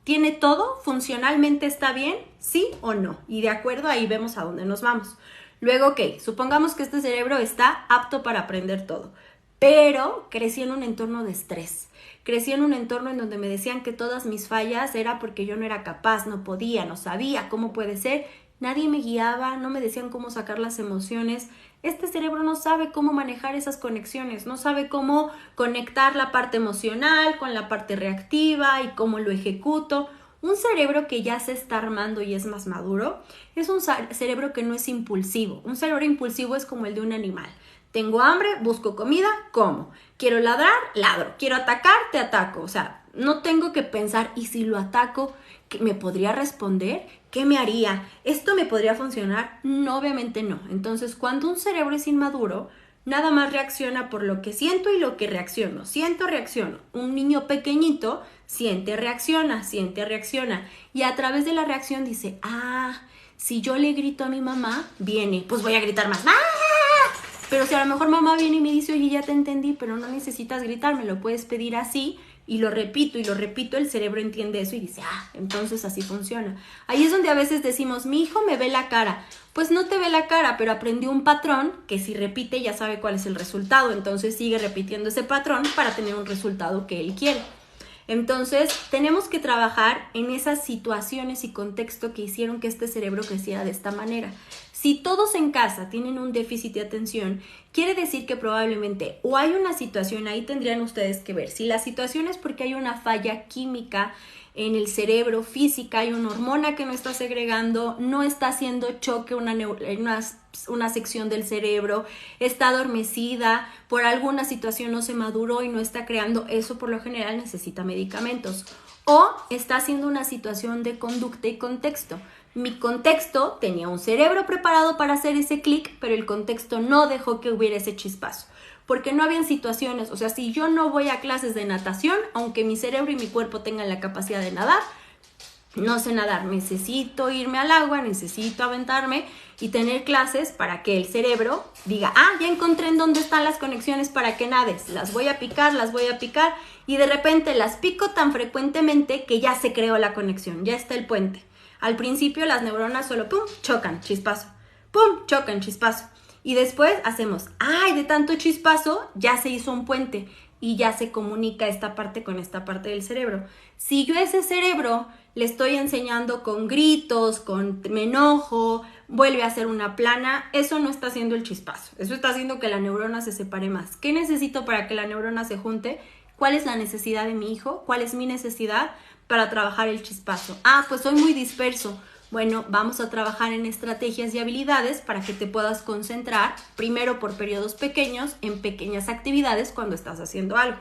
tiene todo, funcionalmente está bien, sí o no. Y de acuerdo ahí vemos a dónde nos vamos. Luego, ok, supongamos que este cerebro está apto para aprender todo. pero crecí en un entorno de estrés. Crecí en un entorno en donde me decían que todas mis fallas era porque yo no era capaz, no podía, no sabía cómo puede ser. Nadie me guiaba, no me decían cómo sacar las emociones. Este cerebro no sabe cómo manejar esas conexiones, no sabe cómo conectar la parte emocional con la parte reactiva y cómo lo ejecuto. Un cerebro que ya se está armando y es más maduro es un cerebro que no es impulsivo. Un cerebro impulsivo es como el de un animal. Tengo hambre, busco comida, como. Quiero ladrar, ladro. Quiero atacar, te ataco. O sea, no tengo que pensar, ¿y si lo ataco? ¿Qué me podría responder? ¿Qué me haría? ¿Esto me podría funcionar? No, obviamente no. Entonces, cuando un cerebro es inmaduro, nada más reacciona por lo que siento y lo que reacciono. Siento, reacciono. Un niño pequeñito siente, reacciona. Y a través de la reacción dice, si yo le grito a mi mamá, viene, pues voy a gritar más. ¡Ah! Pero si a lo mejor mamá viene y me dice, oye, ya te entendí, pero no necesitas gritar, me lo puedes pedir así, y lo repito, el cerebro entiende eso y dice, entonces así funciona. Ahí es donde a veces decimos, mi hijo me ve la cara. Pues no te ve la cara, pero aprendió un patrón que si repite ya sabe cuál es el resultado, entonces sigue repitiendo ese patrón para tener un resultado que él quiere. Entonces, tenemos que trabajar en esas situaciones y contexto que hicieron que este cerebro creciera de esta manera. Si todos en casa tienen un déficit de atención, quiere decir que probablemente o hay una situación, ahí tendrían ustedes que ver. Si la situación es porque hay una falla química en el cerebro, física, hay una hormona que no está segregando, no está haciendo choque una sección del cerebro, está adormecida, por alguna situación no se maduró y no está creando, eso por lo general necesita medicamentos. O está haciendo una situación de conducta y contexto. Mi contexto tenía un cerebro preparado para hacer ese clic, pero el contexto no dejó que hubiera ese chispazo. Porque no habían situaciones, o sea, si yo no voy a clases de natación, aunque mi cerebro y mi cuerpo tengan la capacidad de nadar, no sé nadar, necesito irme al agua, necesito aventarme y tener clases para que el cerebro diga, ya encontré en dónde están las conexiones para que nades, las voy a picar y de repente las pico tan frecuentemente que ya se creó la conexión, ya está el puente. Al principio las neuronas solo pum, chocan, chispazo, pum, chocan, chispazo. Y después hacemos, de tanto chispazo, ya se hizo un puente y ya se comunica esta parte con esta parte del cerebro. Si yo a ese cerebro le estoy enseñando con gritos, con me enojo, vuelve a hacer una plana, eso no está haciendo el chispazo. Eso está haciendo que la neurona se separe más. ¿Qué necesito para que la neurona se junte? ¿Cuál es la necesidad de mi hijo? ¿Cuál es mi necesidad para trabajar el chispazo? Pues soy muy disperso. Bueno, vamos a trabajar en estrategias y habilidades para que te puedas concentrar, primero por periodos pequeños, en pequeñas actividades cuando estás haciendo algo.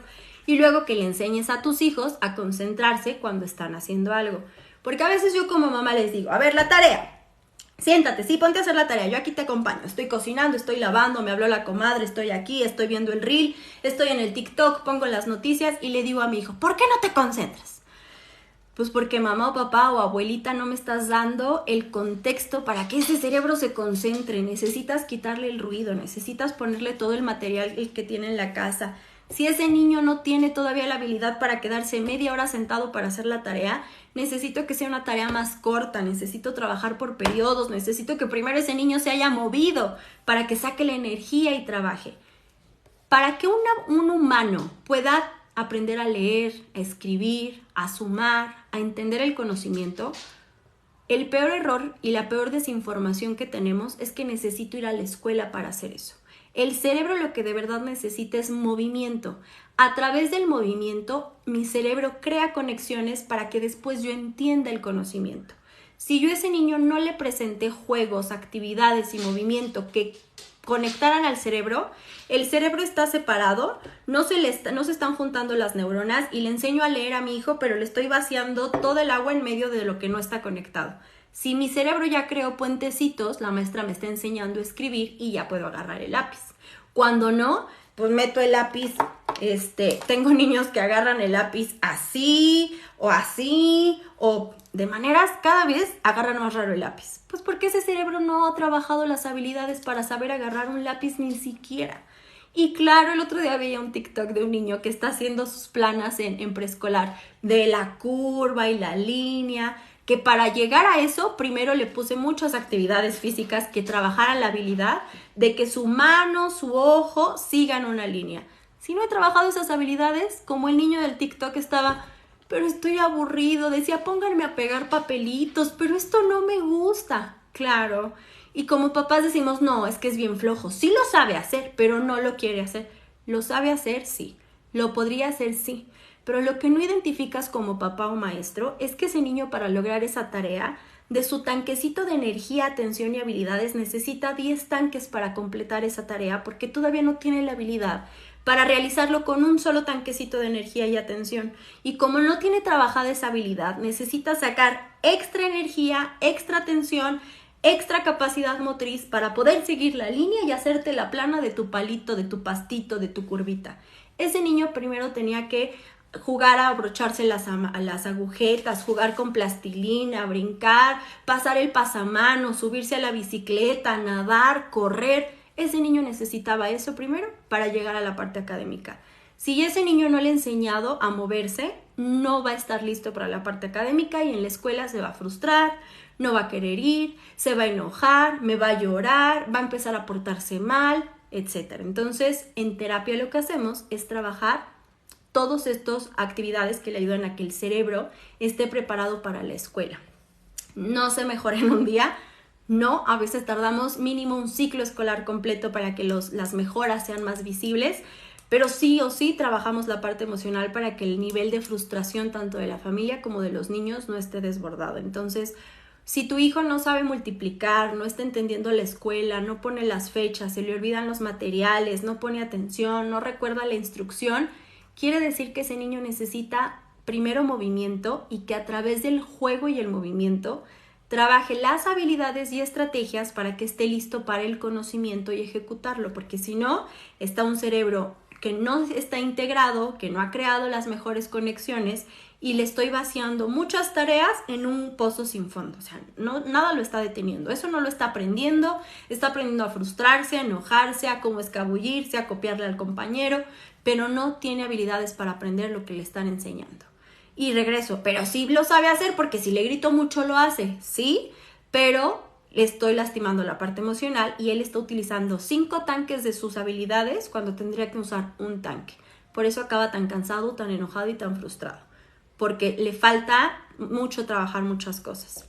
Y luego que le enseñes a tus hijos a concentrarse cuando están haciendo algo. Porque a veces yo como mamá les digo, a ver, la tarea. Siéntate, sí, ponte a hacer la tarea, yo aquí te acompaño. Estoy cocinando, estoy lavando, me habló la comadre, estoy aquí, estoy viendo el reel, estoy en el TikTok, pongo las noticias y le digo a mi hijo, ¿por qué no te concentras? Pues porque mamá o papá o abuelita no me estás dando el contexto para que ese cerebro se concentre. Necesitas quitarle el ruido, necesitas ponerle todo el material que tiene en la casa. Si ese niño no tiene todavía la habilidad para quedarse media hora sentado para hacer la tarea, necesito que sea una tarea más corta, necesito trabajar por periodos, necesito que primero ese niño se haya movido para que saque la energía y trabaje. Para que un humano pueda aprender a leer, a escribir, a sumar, a entender el conocimiento, el peor error y la peor desinformación que tenemos es que necesito ir a la escuela para hacer eso. El cerebro lo que de verdad necesita es movimiento. A través del movimiento, mi cerebro crea conexiones para que después yo entienda el conocimiento. Si yo a ese niño no le presenté juegos, actividades y movimiento que conectaran al cerebro, el cerebro está separado, no se están juntando las neuronas y le enseño a leer a mi hijo, pero le estoy vaciando todo el agua en medio de lo que no está conectado. Si mi cerebro ya creó puentecitos, la maestra me está enseñando a escribir y ya puedo agarrar el lápiz. Cuando no, pues meto el lápiz, tengo niños que agarran el lápiz así, o de maneras cada vez agarran más raro el lápiz. Pues porque ese cerebro no ha trabajado las habilidades para saber agarrar un lápiz ni siquiera. Y claro, el otro día veía un TikTok de un niño que está haciendo sus planas en preescolar, de la curva y la línea, que para llegar a eso, primero le puse muchas actividades físicas que trabajaran la habilidad de que su mano, su ojo sigan una línea. Si no he trabajado esas habilidades, como el niño del TikTok estaba, pero estoy aburrido, decía, pónganme a pegar papelitos, pero esto no me gusta. Claro. Y como papás decimos, no, es que es bien flojo. Sí lo sabe hacer, pero no lo quiere hacer. ¿Lo sabe hacer? Sí. ¿Lo podría hacer? Sí. Pero lo que no identificas como papá o maestro es que ese niño, para lograr esa tarea, de su tanquecito de energía, atención y habilidades, necesita 10 tanques para completar esa tarea porque todavía no tiene la habilidad para realizarlo con un solo tanquecito de energía y atención. Y como no tiene trabajada esa habilidad, necesita sacar extra energía, extra atención, extra capacidad motriz para poder seguir la línea y hacerte la plana de tu palito, de tu pastito, de tu curvita. Ese niño primero tenía que jugar a abrocharse las agujetas, jugar con plastilina, brincar, pasar el pasamanos, subirse a la bicicleta, nadar, correr. Ese niño necesitaba eso primero para llegar a la parte académica. Si ese niño no le he enseñado a moverse, no va a estar listo para la parte académica y en la escuela se va a frustrar, no va a querer ir, se va a enojar, me va a llorar, va a empezar a portarse mal, etc. Entonces, en terapia lo que hacemos es trabajar todas estas actividades que le ayudan a que el cerebro esté preparado para la escuela. No se mejora en un día, no, a veces tardamos mínimo un ciclo escolar completo para que las mejoras sean más visibles, pero sí o sí trabajamos la parte emocional para que el nivel de frustración tanto de la familia como de los niños no esté desbordado. Entonces, si tu hijo no sabe multiplicar, no está entendiendo la escuela, no pone las fechas, se le olvidan los materiales, no pone atención, no recuerda la instrucción, quiere decir que ese niño necesita primero movimiento y que a través del juego y el movimiento trabaje las habilidades y estrategias para que esté listo para el conocimiento y ejecutarlo, porque si no, está un cerebro que no está integrado, que no ha creado las mejores conexiones y le estoy vaciando muchas tareas en un pozo sin fondo. O sea, nada lo está deteniendo, eso no lo está aprendiendo a frustrarse, a enojarse, a cómo escabullirse, a copiarle al compañero, pero no tiene habilidades para aprender lo que le están enseñando. Y regreso, pero sí lo sabe hacer porque si le grito mucho lo hace, sí, pero le estoy lastimando la parte emocional y él está utilizando 5 tanques de sus habilidades cuando tendría que usar un tanque. Por eso acaba tan cansado, tan enojado y tan frustrado, porque le falta mucho trabajar muchas cosas.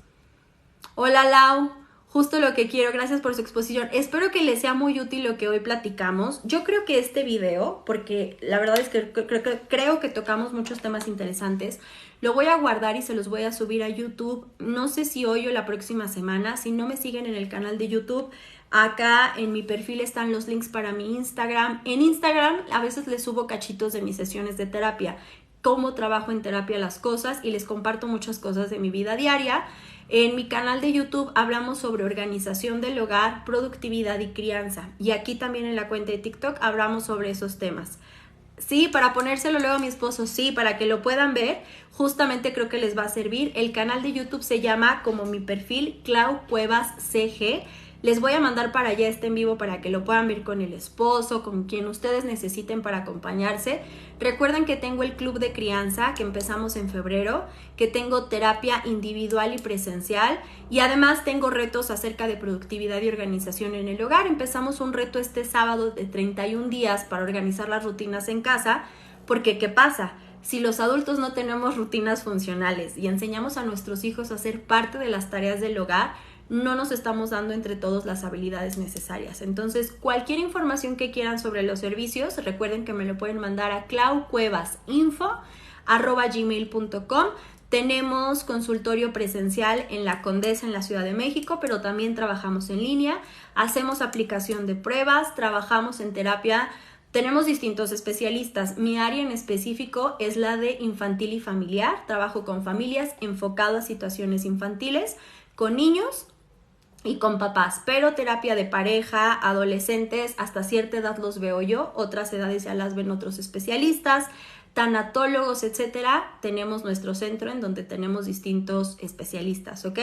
Hola Lau, justo lo que quiero, gracias por su exposición. Espero que les sea muy útil lo que hoy platicamos. Yo creo que este video, porque la verdad es que creo que tocamos muchos temas interesantes, lo voy a guardar y se los voy a subir a YouTube. No sé si hoy o la próxima semana. Si no me siguen en el canal de YouTube, acá en mi perfil están los links para mi Instagram. En Instagram a veces les subo cachitos de mis sesiones de terapia, cómo trabajo en terapia las cosas y les comparto muchas cosas de mi vida diaria. En mi canal de YouTube hablamos sobre organización del hogar, productividad y crianza. Y aquí también en la cuenta de TikTok hablamos sobre esos temas. Sí, para ponérselo luego a mi esposo, sí, para que lo puedan ver. Justamente creo que les va a servir. El canal de YouTube se llama como mi perfil, Clau Cuevas CG. Les voy a mandar para allá este en vivo para que lo puedan ver con el esposo, con quien ustedes necesiten para acompañarse. Recuerden que tengo el club de crianza que empezamos en febrero, que tengo terapia individual y presencial y además tengo retos acerca de productividad y organización en el hogar. Empezamos un reto este sábado de 31 días para organizar las rutinas en casa, porque ¿qué pasa? Si los adultos no tenemos rutinas funcionales y enseñamos a nuestros hijos a ser parte de las tareas del hogar, no nos estamos dando entre todos las habilidades necesarias. Entonces, cualquier información que quieran sobre los servicios, recuerden que me lo pueden mandar a claucuevasinfo@gmail.com. Tenemos consultorio presencial en La Condesa, en la Ciudad de México, pero también trabajamos en línea, hacemos aplicación de pruebas, trabajamos en terapia. Tenemos distintos especialistas. Mi área en específico es la de infantil y familiar. Trabajo con familias enfocado a situaciones infantiles, con niños y con papás, pero terapia de pareja, adolescentes, hasta cierta edad los veo yo, otras edades ya las ven otros especialistas, tanatólogos, etcétera. Tenemos nuestro centro en donde tenemos distintos especialistas, ¿ok?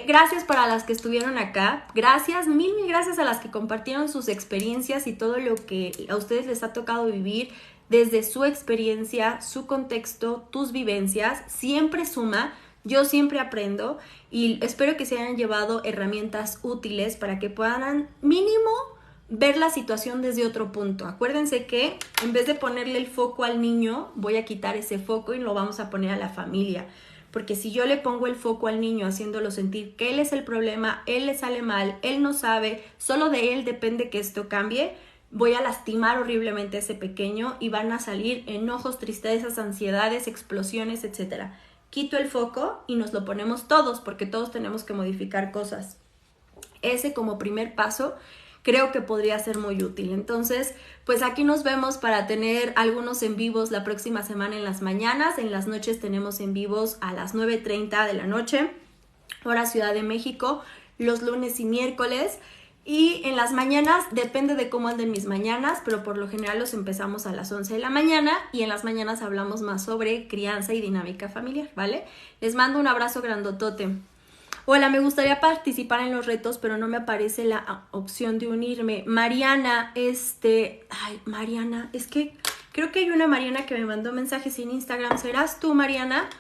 Gracias para las que estuvieron acá, gracias, mil gracias a las que compartieron sus experiencias y todo lo que a ustedes les ha tocado vivir desde su experiencia, su contexto, tus vivencias, siempre suma. Yo siempre aprendo y espero que se hayan llevado herramientas útiles para que puedan mínimo ver la situación desde otro punto. Acuérdense que en vez de ponerle el foco al niño, voy a quitar ese foco y lo vamos a poner a la familia. Porque si yo le pongo el foco al niño haciéndolo sentir que él es el problema, él le sale mal, él no sabe, solo de él depende que esto cambie, voy a lastimar horriblemente a ese pequeño y van a salir enojos, tristezas, ansiedades, explosiones, etc. Quito el foco y nos lo ponemos todos, porque todos tenemos que modificar cosas. Ese como primer paso creo que podría ser muy útil. Entonces, pues aquí nos vemos para tener algunos en vivos la próxima semana en las mañanas. En las noches tenemos en vivos a las 9:30 de la noche, hora Ciudad de México, los lunes y miércoles. Y en las mañanas, depende de cómo anden mis mañanas, pero por lo general los empezamos a las 11 de la mañana y en las mañanas hablamos más sobre crianza y dinámica familiar, ¿vale? Les mando un abrazo grandotote. Hola, me gustaría participar en los retos, pero no me aparece la opción de unirme. Mariana, Mariana, es que creo que hay una Mariana que me mandó mensajes en Instagram. ¿Serás tú, Mariana?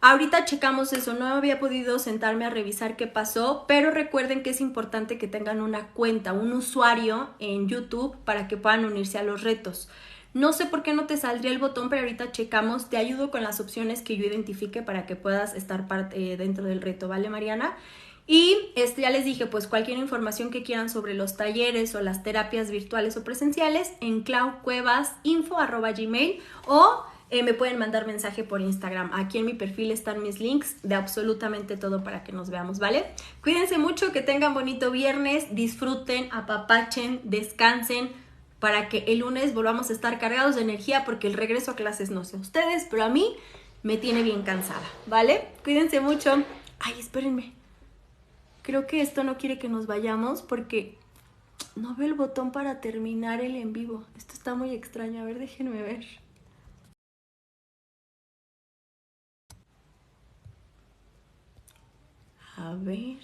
Ahorita checamos eso, no había podido sentarme a revisar qué pasó, pero recuerden que es importante que tengan una cuenta, un usuario en YouTube para que puedan unirse a los retos. No sé por qué no te saldría el botón, pero ahorita checamos. Te ayudo con las opciones que yo identifique para que puedas estar dentro del reto, ¿vale, Mariana? Y ya les dije, pues cualquier información que quieran sobre los talleres o las terapias virtuales o presenciales en claucuevasinfo@gmail o me pueden mandar mensaje por Instagram. Aquí en mi perfil están mis links de absolutamente todo para que nos veamos, ¿vale? Cuídense mucho, que tengan bonito viernes, disfruten, apapachen, descansen, para que el lunes volvamos a estar cargados de energía, porque el regreso a clases, no sé ustedes, pero a mí me tiene bien cansada, ¿vale? Cuídense mucho. Ay, espérenme. Creo que esto no quiere que nos vayamos porque no veo el botón para terminar el en vivo. Esto está muy extraño. A ver, déjenme ver. A ver.